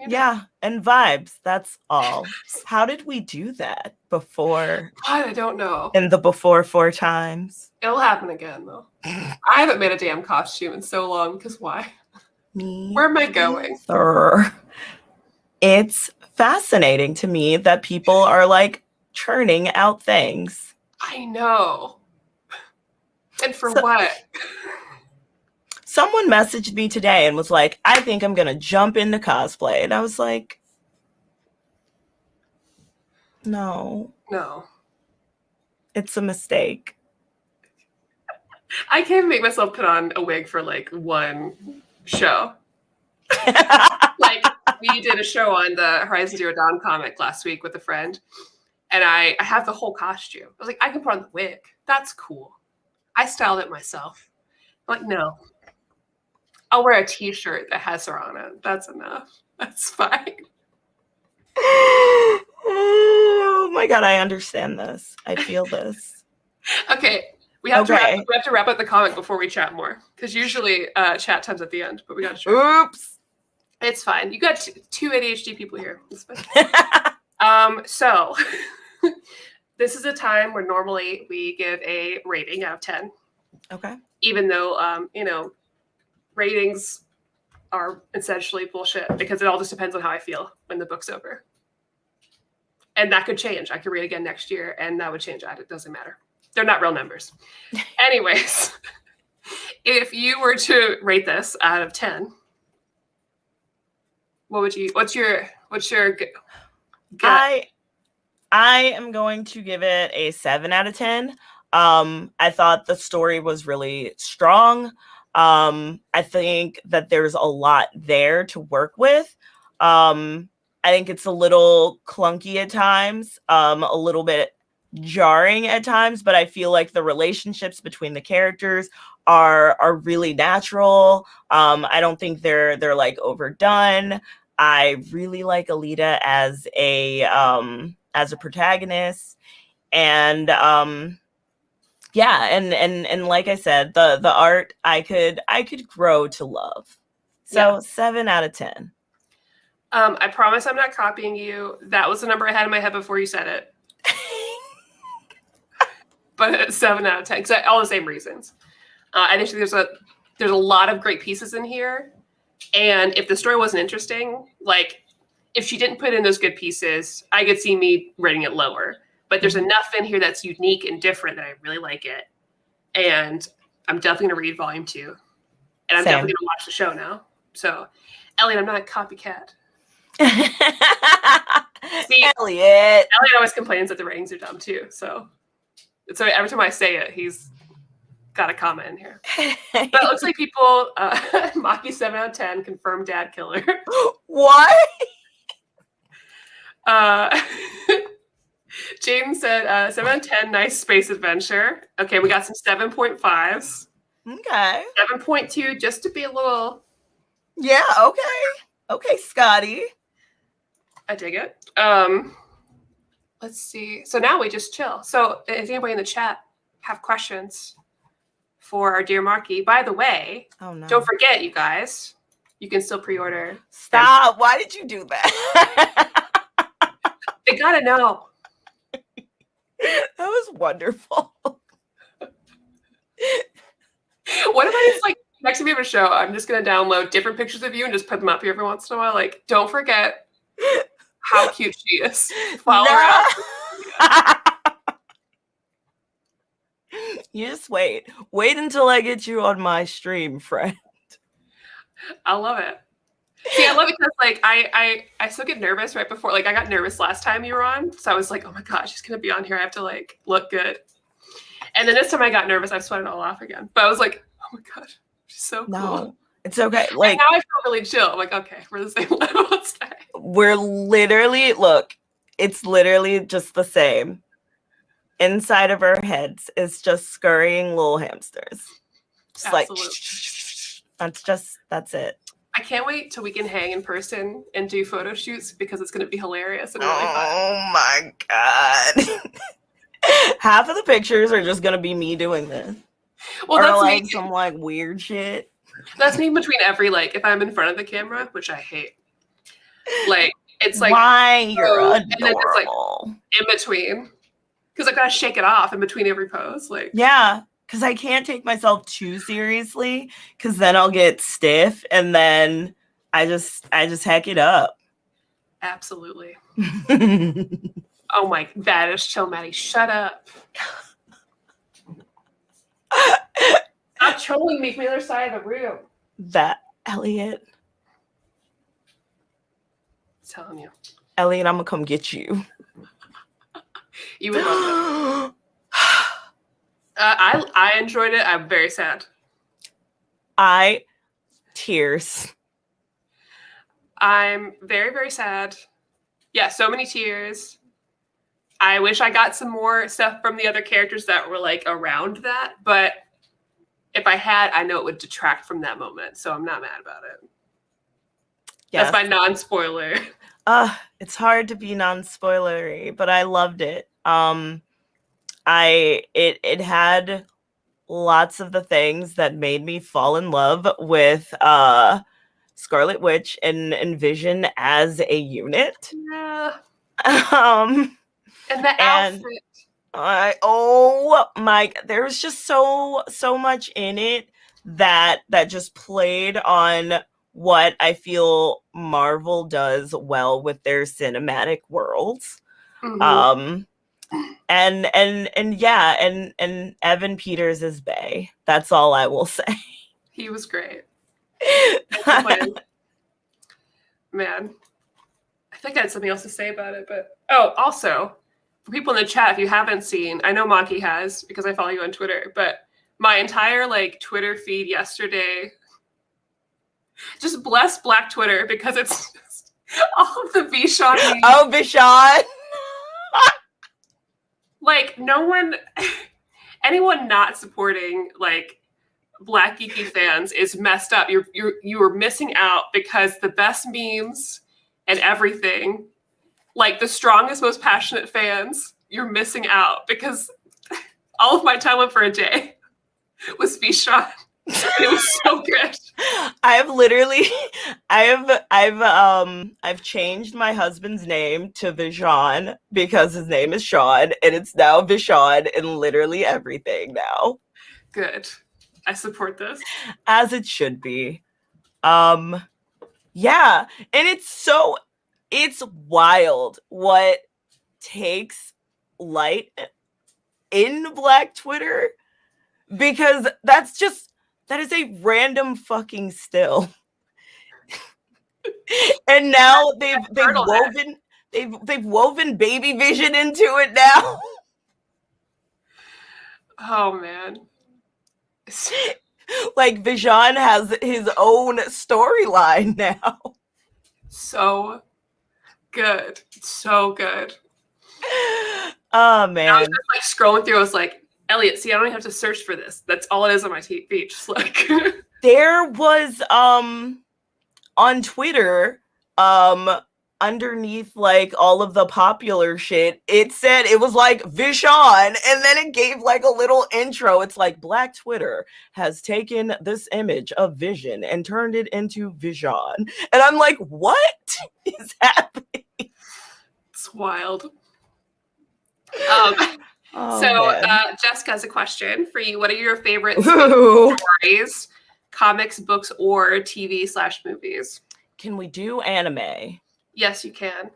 Yeah, and vibes. That's all. How did we do that before? God, I don't know. In the before 4 times. It'll happen again, though. I haven't made a damn costume in so long, because why? Where am I going? It's fascinating to me that people are like churning out things. I know. And for what? Someone messaged me today and was like, I think I'm going to jump into cosplay. And I was like, no. No. It's a mistake. I can't make myself put on a wig for like one show. Like, we did a show on the Horizon Zero Dawn comic last week with a friend, and I have the whole costume. I was like, I can put on the wig. That's cool. I styled it myself. I'm like, no. I'll wear a t-shirt that has her on it. That's enough. That's fine. Oh my God, I understand this. I feel this. Okay. We have to wrap up the comic before we chat more. Because usually chat time's at the end, but we got to Oops. It's fine. You got two ADHD people here. It's fine. So this is a time where normally we give a rating out of 10. Okay. Even though, ratings are essentially bullshit because it all just depends on how I feel when the book's over. And that could change. I could read again next year and that would change. It doesn't matter. They're not real numbers. Anyways, if you were to rate this out of 10, what's your gut? I am going to give it a 7 out of 10. I thought the story was really strong. I think that there's a lot there to work with. I think it's a little clunky at times, a little bit jarring at times, but I feel like the relationships between the characters are really natural. I don't think they're like overdone. I really like Alita as a protagonist, and yeah, and like I said, the art I could grow to love. So 7 out of 10. I promise I'm not copying you. That was the number I had in my head before you said it. But 7 out of 10, because all the same reasons. I think there's a lot of great pieces in here, and if the story wasn't interesting, like if she didn't put in those good pieces, I could see me rating it lower. But there's enough in here that's unique and different that I really like it, and I'm definitely gonna read volume 2, and I'm definitely gonna watch the show now. So, Elliot, I'm not a copycat. See, Elliot always complains that the ratings are dumb too. So every time I say it, he's got a comment in here. But it looks like people, Maki 7 out of 10, confirmed dad killer. What? Jaden said 7 out of 10, nice space adventure. Okay, we got some 7.5s. Okay. 7.2, just to be a little. Yeah. Okay. Okay, Scotty. I dig it. Let's see. So now we just chill. So if anybody in the chat have questions for our dear Maki, by the way, don't forget, you guys, you can still pre-order. Stop. Why did you do that? They gotta know. That was wonderful. What if I just like, next time we have a show, I'm just gonna download different pictures of you and just put them up here every once in a while. Like, don't forget how cute she is. Follow her out. You just wait. Wait until I get you on my stream, friend. I love it. See, I love it because like I still get nervous right before. Like I got nervous last time you were on, so I was like, oh my gosh, she's gonna be on here. I have to like look good. And then this time I got nervous. I sweated all off again. But I was like, oh my gosh, she's so cool. No, it's okay. Like and now I feel really chill. I'm like, okay, we're the same level. We're literally, look, it's literally just the same. Inside of our heads is just scurrying little hamsters. Just absolutely. Like, that's it. I can't wait till we can hang in person and do photo shoots because it's going to be hilarious and really fun. Oh my God. Half of the pictures are just going to be me doing this. Well, or that's like me. Some like weird shit. That's me between every, like, if I'm in front of the camera, which I hate. Like, it's like, why you're oh, and then it's like adorable. in between. Because I gotta shake it off in between every pose. Like, yeah, because I can't take myself too seriously, because then I'll get stiff, and then I just hack it up. absolutely. Oh my, that is chill, Maddie. Shut up. Stop trolling me from the other side of the room. That Elliot. I'm telling you. Elliot, I'm gonna come get you. You would love it. I enjoyed it. I'm very sad. Tears. I'm very, very sad. Yeah, so many tears. I wish I got some more stuff from the other characters that were like around that, but if I had, I know it would detract from that moment, so I'm not mad about it. Yes. That's my non-spoiler. It's hard to be non-spoilery, but I loved it. It had lots of the things that made me fall in love with Scarlet Witch and Vision as a unit. Yeah. And the outfit. Oh my, there was just so much in it that just played on what I feel Marvel does well with their cinematic worlds. Mm-hmm. And yeah, and Evan Peters is bae. That's all I will say. He was great. Man, I think I had something else to say about it, but also for people in the chat, if you haven't seen, I know Maki has because I follow you on Twitter, but my entire like Twitter feed yesterday, just bless Black Twitter because it's just all of the Vishon memes. Oh, Vishon. Like anyone not supporting like Black geeky fans is messed up. You are missing out because the best memes and everything, like the strongest, most passionate fans, you're missing out because all of my time went for a day was Vishon. It was so good. I've changed my husband's name to Vishon because his name is Sean, and it's now Vishon in literally everything now. Good. I support this. As it should be. Yeah, and it's wild what takes light in Black Twitter, because that is a random fucking still. And now they've woven Baby Vision into it now. Oh man. Like Vision has his own storyline now. So good. So good. Oh man. I was just like scrolling through, I was like, Elliot, see, I don't even have to search for this. That's all it is on my feed. Just like there was on Twitter, underneath like all of the popular shit, it said it was like Vishon, and then it gave like a little intro. It's like Black Twitter has taken this image of Vision and turned it into Vision, and I'm like, what is happening? It's wild. Jessica has a question for you. What are your favorite stories, comics, books, or TV/movies? Can we do anime? Yes, you can.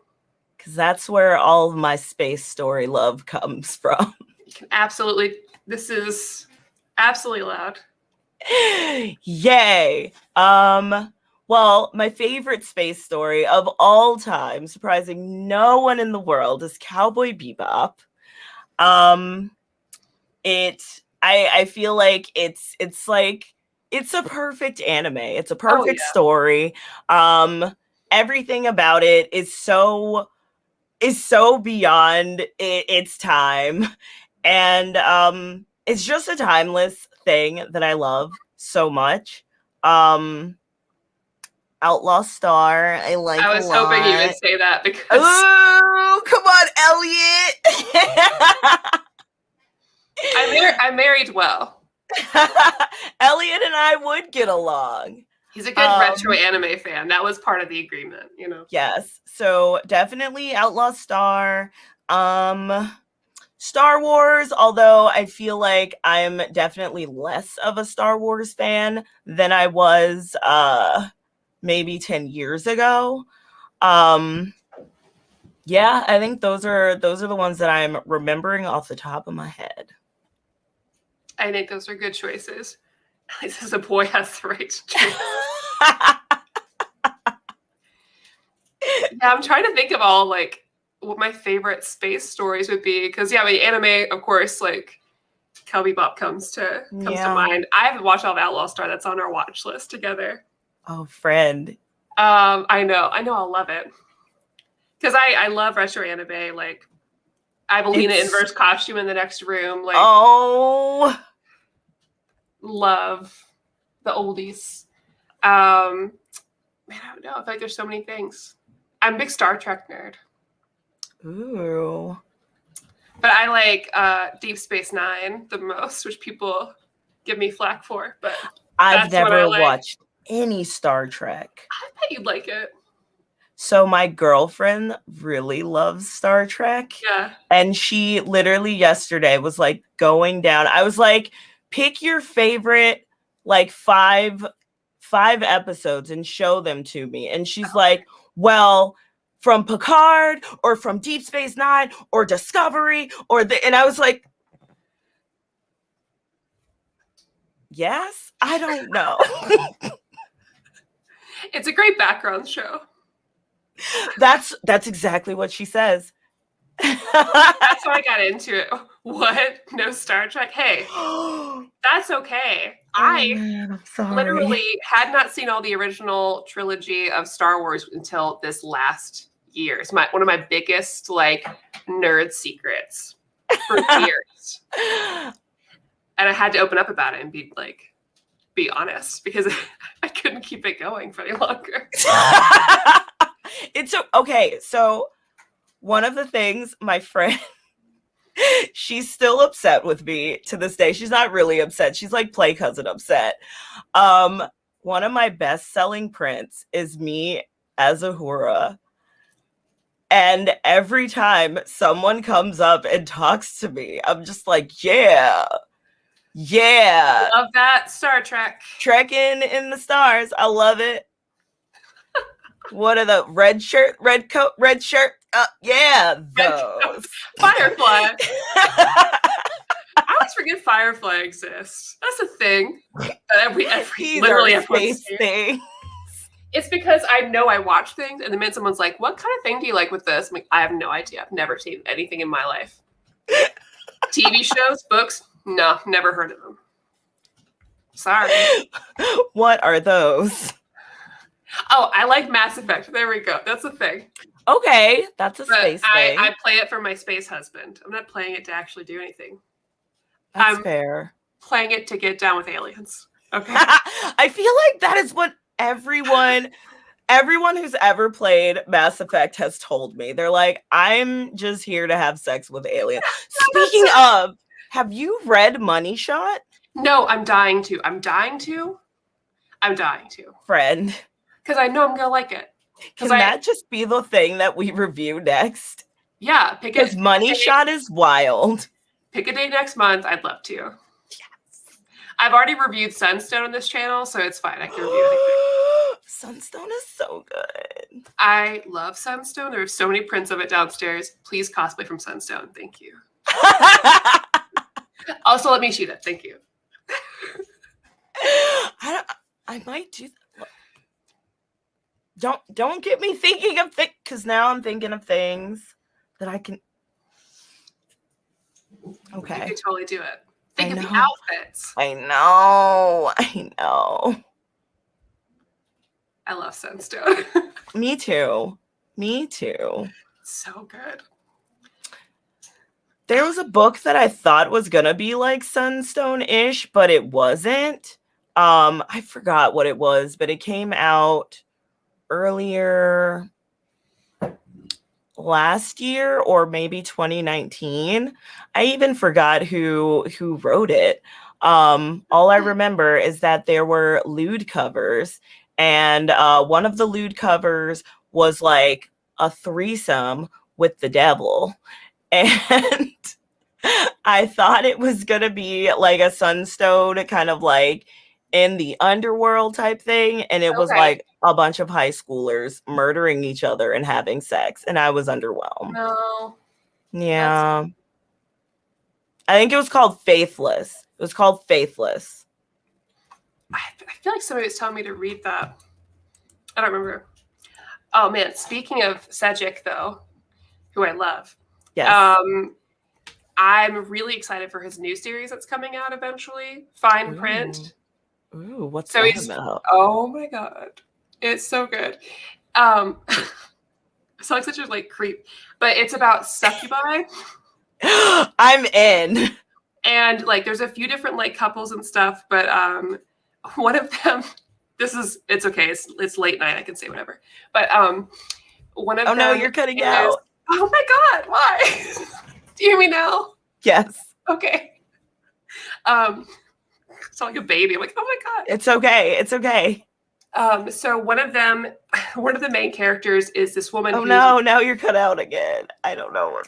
Because that's where all of my space story love comes from. You can absolutely. This is absolutely allowed. Yay. Well, my favorite space story of all time, surprising no one in the world, is Cowboy Bebop. I feel like it's a perfect anime. It's a perfect story. Everything about it is so beyond its time, and it's just a timeless thing that I love so much. Outlaw Star, I like. I was hoping you would say that because. Oh, come on, Elliot. I married well. Elliot and I would get along. He's a good retro anime fan. That was part of the agreement, you know. Yes. So definitely Outlaw Star. Star Wars, although I feel like I'm definitely less of a Star Wars fan than I was maybe 10 years ago. Yeah, I think those are the ones that I'm remembering off the top of my head. I think those are good choices. At least as a boy has the right to choose. Yeah, I'm trying to think of all like what my favorite space stories would be, because I mean, anime, of course, like Cowboy Bebop comes to mind. I haven't watched all of Outlaw Star. That's on our watch list together. Oh, friend. I know, I'll love it, because I love retro anime. Like, I have a Lena Inverse costume in the next room. Like, love the oldies. Man, I don't know. I feel like there's so many things. I'm a big Star Trek nerd. Ooh. But I like Deep Space Nine the most, which people give me flack for. But I've never watched any Star Trek. I bet you'd like it. So my girlfriend really loves Star Trek. Yeah. And she literally yesterday was like going down. I was like, pick your favorite like five episodes and show them to me. And she's like, well, from Picard or from Deep Space Nine or Discovery and I was like, yes, I don't know. It's a great background show. That's exactly what she says. That's how I got into it. What? No Star Trek? Hey, that's okay. I'm sorry. Literally had not seen all the original trilogy of Star Wars until this last year. It's one of my biggest like nerd secrets for years. And I had to open up about it and be honest, because I couldn't keep it going for any longer. It's okay. So one of the things my friend, she's still upset with me to this day. She's not really upset. She's like play cousin upset. One of my best-selling prints is me as Uhura. And every time someone comes up and talks to me, I'm just like, yeah. I love that. Star Trek. Trekking in the stars. I love it. What are the red shirt, red coat, red shirt? Yeah, those. Firefly. I always forget Firefly exists. That's a thing. Every literally every thing. It's because I know I watch things, and the minute someone's like, "What kind of thing do you like with this?" I'm like, I have no idea. I've never seen anything in my life. TV shows, books, no, never heard of them. Sorry. What are those? Oh, I like Mass Effect. There we go. That's a thing. Okay, that's a space thing. I play it for my space husband. I'm not playing it to actually do anything. That's fair. Playing it to get down with aliens. Okay. I feel like that is what everyone who's ever played Mass Effect has told me. They're like, I'm just here to have sex with aliens. Speaking of, have you read Money Shot? No, I'm dying to. Friend. Because I know I'm going to like it. Can that just be the thing that we review next? Yeah. Because Money Shot is wild. Pick a day next month. I'd love to. Yes. I've already reviewed Sunstone on this channel, so it's fine. I can review anything. Sunstone is so good. I love Sunstone. There are so many prints of it downstairs. Please cosplay from Sunstone. Thank you. Also, let me shoot it. Thank you. I might do that. Don't get me thinking of things, because now I'm thinking of things that I can. Okay. You can totally do it. Think of the outfits. I know. I love Sunstone. Me too. So good. There was a book that I thought was gonna be like Sunstone-ish, but it wasn't. I forgot what it was, but it came out earlier last year or maybe 2019. I even forgot who wrote it. All I remember is that there were lewd covers, And one of the lewd covers was like a threesome with the devil. And I thought it was going to be like a Sunstone kind of like in the underworld type thing. And it was Okay. like a bunch of high schoolers murdering each other and having sex. And I was underwhelmed. No. Yeah. I think it was called Faithless. It was called Faithless. I feel like somebody was telling me to read that. I don't remember. Oh man, speaking of Sejic though, who I love. Yes. I'm really excited for his new series that's coming out eventually. Fine Print. Ooh, what's So that about? Oh my god. It's so good. Sounds like such a like creep. But it's about succubi. I'm in. And like there's a few different like couples and stuff, but one of them it's okay, it's late night, I can say whatever. But one of them. Oh no, you're cutting out. Oh my god, why? Do you hear me now? Yes. Okay. Sound like a baby. I'm like, oh my god. It's okay. It's okay. So one of the main characters is this woman. Oh no, now you're cut out again. I don't know.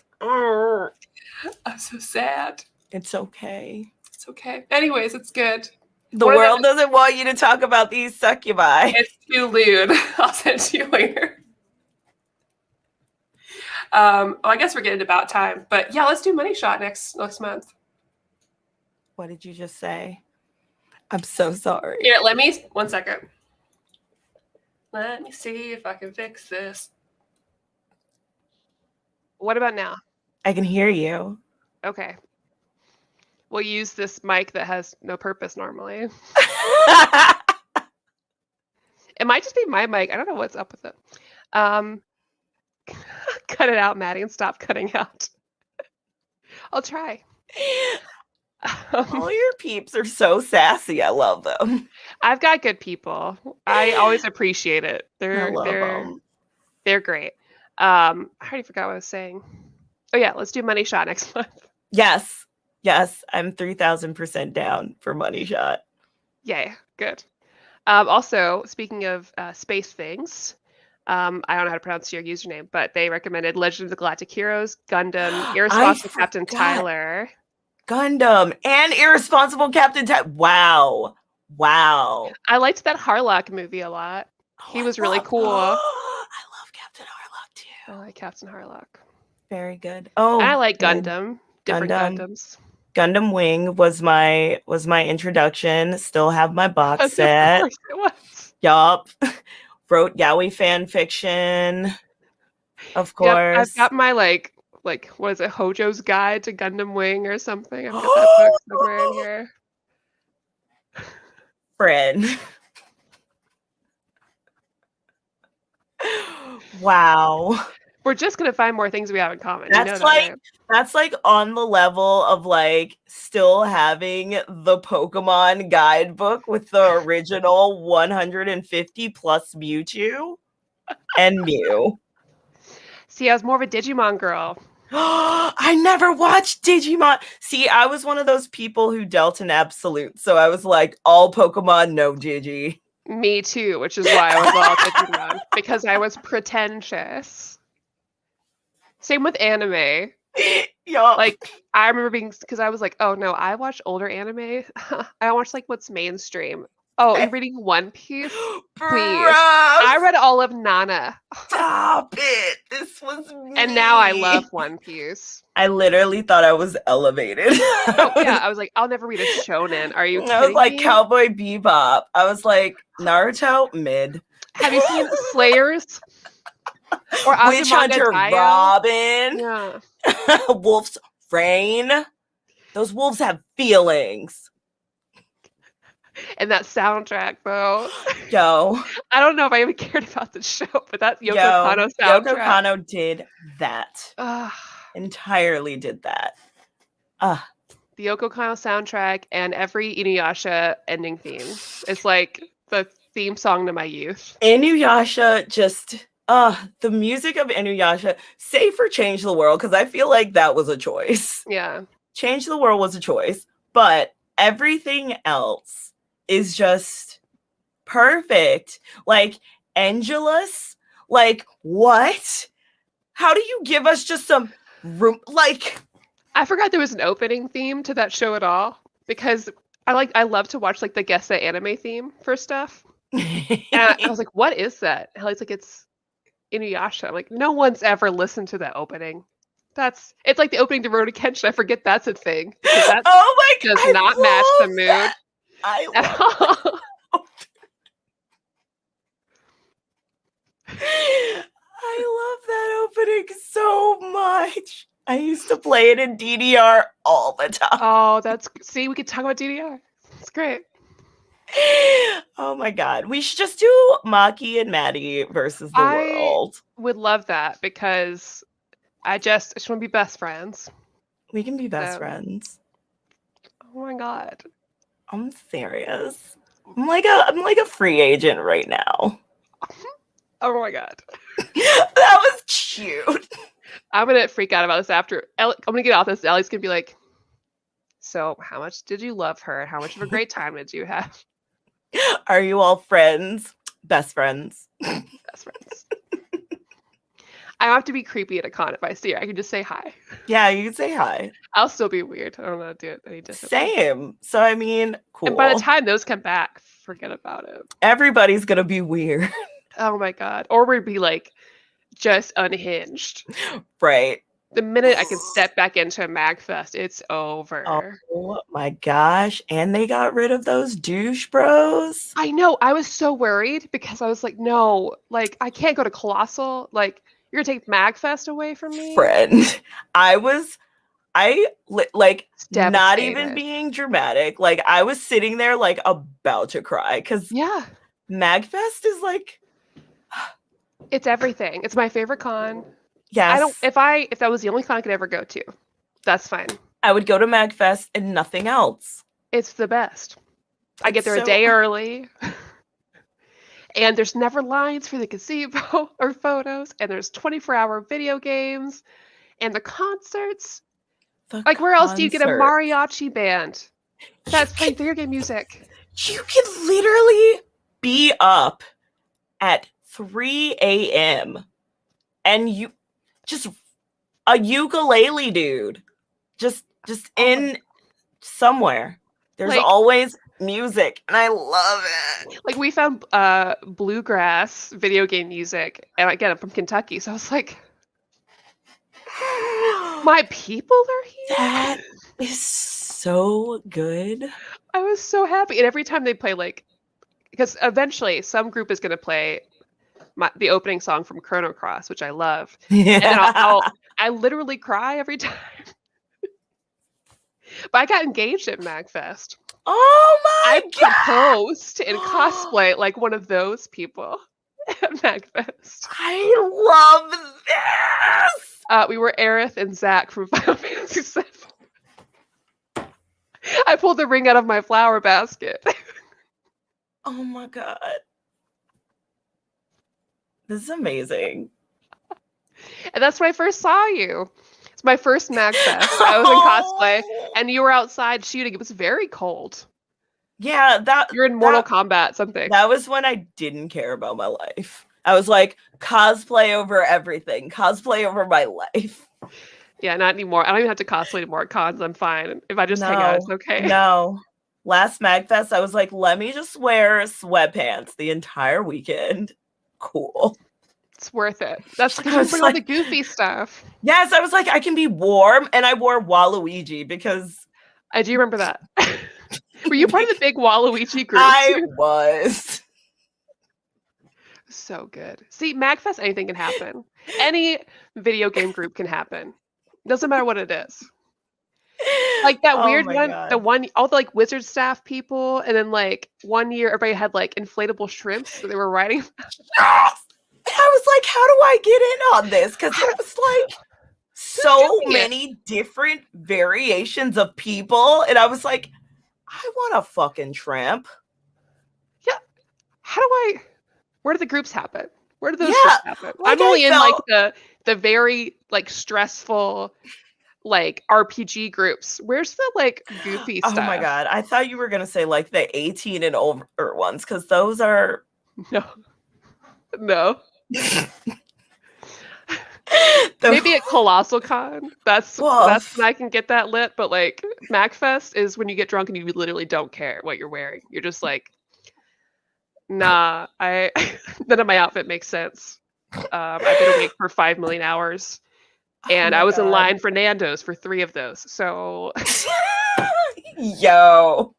I'm so sad. It's okay. It's okay. Anyways, it's good. The world doesn't want you to talk about these succubi. It's too lewd. I'll send it to you later. I guess we're getting about time, but yeah, let's do Money Shot next month. What did you just say? I'm so sorry. Here, 1 second. Let me see if I can fix this. What about now? I can hear you. Okay. We'll use this mic that has no purpose normally. It might just be my mic. I don't know what's up with it. Cut it out, Maddie, and stop cutting out. I'll try. All your peeps are so sassy. I love them. I've got good people. I always appreciate it. They're great. I already forgot what I was saying. Oh yeah, let's do Money Shot next month. Yes. Yes, I'm 3,000% down for Money Shot. Yay, good. Also, speaking of space things, I don't know how to pronounce your username, but they recommended Legend of the Galactic Heroes, Gundam, Irresponsible Captain Tyler. Gundam and Irresponsible Captain Tyler. Wow. I liked that Harlock movie a lot. He was really cool. I love Captain Harlock too. I like Captain Harlock. Very good. Oh, and I like Gundam. Different Gundams. Gundam Wing was my introduction. Still have my box set. Of course it was. Yup. Wrote yaoi fan fiction. Of course. Yep, I've got my like what is it, Hojo's Guide to Gundam Wing or something. I've got that book somewhere in here. Friend. Wow. We're just gonna find more things we have in common. That's that's like on the level of like still having the Pokemon guidebook with the original 150 plus Mewtwo and Mew. See, I was more of a Digimon girl. I never watched Digimon. See, I was one of those people who dealt in absolute. So I was like, all Pokemon, no Digi. Me too, which is why I was all Digimon, because I was pretentious. Same with anime. Yup. Like, I remember being, because I was like, oh no, I watch older anime. I watch like what's mainstream. Oh, you're reading One Piece? Please. I read all of Nana. Stop it. This was me. And now I love One Piece. I literally thought I was elevated. Oh, yeah, I was like, I'll never read a shonen. Are you kidding I was like me? Cowboy Bebop. I was like, Naruto, mid. Have you seen Slayers? Or Witch Hunter Robin. Yeah. Wolf's Rain. Those wolves have feelings. And that soundtrack, though. Yo. I don't know if I even cared about the show, but that Yoko Kanno soundtrack. Yoko Kanno did that. Entirely did that. The Yoko Kanno soundtrack and every Inuyasha ending theme. It's like the theme song to my youth. Inuyasha just... the music of Inuyasha, save for Change the World, because I feel like that was a choice. Yeah. Change the World was a choice, but everything else is just perfect. Like, Angelus? Like, what? How do you give us just some room? Like, I forgot there was an opening theme to that show at all because I love to watch like the Guess That anime theme for stuff. And I was like, what is that? And Hallie's like, it's Inuyasha. I'm like, no one's ever listened to that opening. It's like the opening to Rurouni Kenshin. I forget that's a thing. Because that oh my God, does not match the mood that. I at love all. I love that opening so much. I used to play it in DDR all the time. Oh, see, we could talk about DDR. It's great. Oh my God. We should just do Maki and Maddie versus the world. Would love that because I just want to be best friends. We can be best friends. Oh my God. I'm serious. I'm like a free agent right now. Oh my God. That was cute. I'm gonna freak out about this after. I'm gonna get off this. Ellie's gonna be like, so how much did you love her? How much of a great time did you have? Are you all friends? Best friends. Best friends. I don't have to be creepy at a con if I see her. I can just say hi. Yeah, you can say hi. I'll still be weird. I don't know how to do it any differently. Same. So I mean, cool. And by the time those come back, forget about it. Everybody's gonna be weird. Oh my God. Or we'd be like just unhinged. Right. The minute I can step back into a MagFest, it's over. Oh my gosh. And they got rid of those douche bros. I know. I was so worried because I was like, no, like I can't go to Colossal. Like, you're gonna take MagFest away from me? Friend. Not even Devastated. being dramatic. Like, I was sitting there like about to cry because Yeah, MagFest is like, it's everything. It's my favorite con. yes. If that was the only con I could ever go to, that's fine. I would go to MagFest and nothing else. It's the best. I get there a so- day early. And there's never lines for the gazebo or photos. And there's 24-hour video games. And the concerts. Like, where else do you get a mariachi band that's playing video game music? You can literally be up at 3 a.m. and you just a ukulele dude just in somewhere. There's Like, always music and I love it. Like, we found bluegrass video game music. And again, I'm from Kentucky. So I was like, my people are here? That is so good. I was so happy. And every time they play, like, because eventually some group is going to play the opening song from Chrono Cross, which I love. Yeah. And then I literally cry every time. But I got engaged at MagFest. Oh my I God. proposed in cosplay like one of those people at MagFest. I love this. We were Aerith and Zach from Final Fantasy VII. I pulled the ring out of my flower basket. Oh my God. This is amazing. And that's when I first saw you. It's my first MagFest. I was in cosplay, and you were outside shooting. It was very cold. Yeah, You're in Mortal Kombat, something. That was when I didn't care about my life. I was like, cosplay over everything. Cosplay over my life. Yeah, not anymore. I don't even have to cosplay anymore at cons. I'm fine. If I just hang out, it's okay. No. Last MagFest, I was like, let me just wear sweatpants the entire weekend. Cool. It's worth it. That's because you bring all the goofy stuff. Yes, I was like, I can be warm, and I wore Waluigi because I do remember that. Were you part of the big Waluigi group? I was. So good. See, MagFest, anything can happen. Any video game group can happen. Doesn't matter what it is. Like that weird one, God. all the like wizard staff people, and then like one year everybody had like inflatable shrimps that they were riding. And I was like, how do I get in on this? Because it was like so many different variations of people. And I was like, I want a fucking tramp. Yeah. Where do the groups happen? Where do those groups happen? Like I'm only in like the very like stressful like RPG groups. Where's the like goofy stuff? Oh my god, I thought you were gonna say like the 18 and over ones, because those are no. Maybe at Colossal Con. That's when I can get that lit. But like MacFest is when you get drunk and you literally don't care what you're wearing. You're just like, nah, none of my outfit makes sense. I've been awake for 5 million hours, and I was in line for Nando's for 3 of those. So, yo,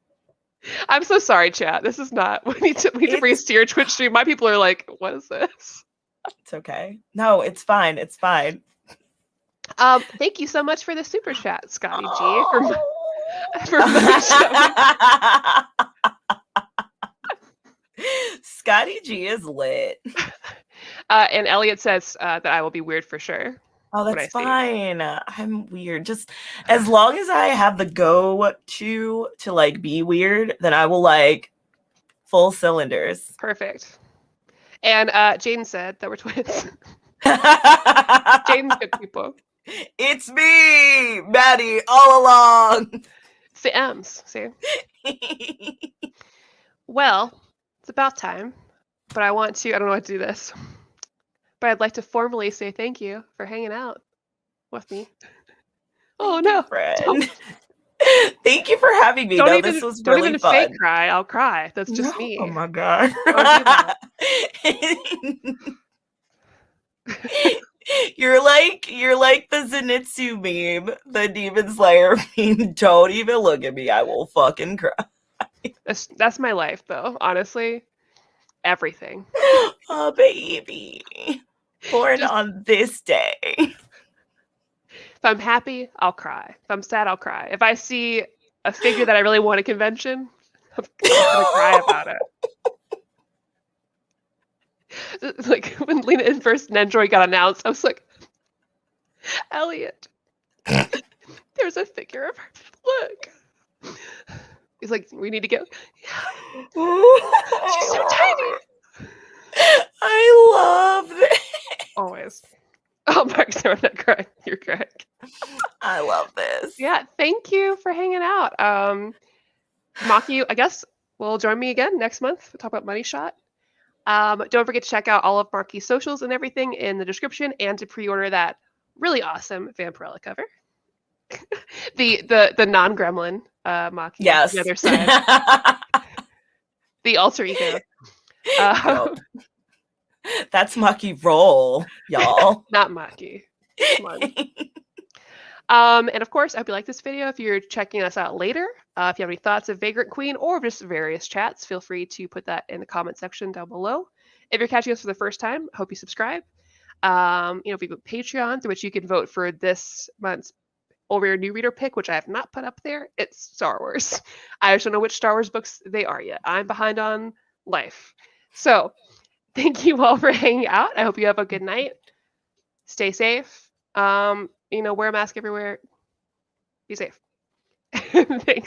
I'm so sorry, chat. This is not. We need to bring us to your Twitch stream. My people are like, what is this? It's okay. No, it's fine. It's fine. Thank you so much for the super chat, Scotty G. For my Scotty G is lit. And Elliot says that I will be weird for sure. Oh, that's fine. I'm weird. Just as long as I have the go to like be weird, then I will like full cylinders. Perfect. And Jaden said that we're twins. Jaden's good people. It's me, Maddie, all along. It's the M's, see? Well, it's about time, but I don't know how to do this, but I'd like to formally say thank you for hanging out with me. Oh, no. Friend. Thank you for having me. This was really fun. Don't even fake cry. I'll cry. That's just me. Oh my god. You're like the Zenitsu meme, the Demon Slayer meme. Don't even look at me. I will fucking cry. That's my life, though. Honestly, everything. Oh, baby. Born on this day. If I'm happy, I'll cry. If I'm sad, I'll cry. If I see a figure that I really want at convention, I'm gonna cry about it. Like when Lena in first Nendroid got announced, I was like, Elliot, there's a figure of her. Look. He's like, we need to go. She's so tiny. I love this. Always. Oh, Mark's not crying. You're correct. I love this. Yeah, thank you for hanging out. Maki, I guess will join me again next month. We'll talk about Money Shot. Don't forget to check out all of Maki's socials and everything in the description, and to pre-order that really awesome Vampirella cover. the non-gremlin Maki. Yes. The other side. The alter ego. That's Maki roll, y'all. Not Maki. Come on. And of course, I hope you like this video. If you're checking us out later, if you have any thoughts of Vagrant Queen or just various chats, feel free to put that in the comment section down below. If you're catching us for the first time, I hope you subscribe. If you have a Patreon, through which you can vote for this month's Old Rare New Reader pick, which I have not put up there. It's Star Wars. I just don't know which Star Wars books they are yet. I'm behind on life. So thank you all for hanging out. I hope you have a good night. Stay safe. Wear a mask everywhere. Be safe. Thanks.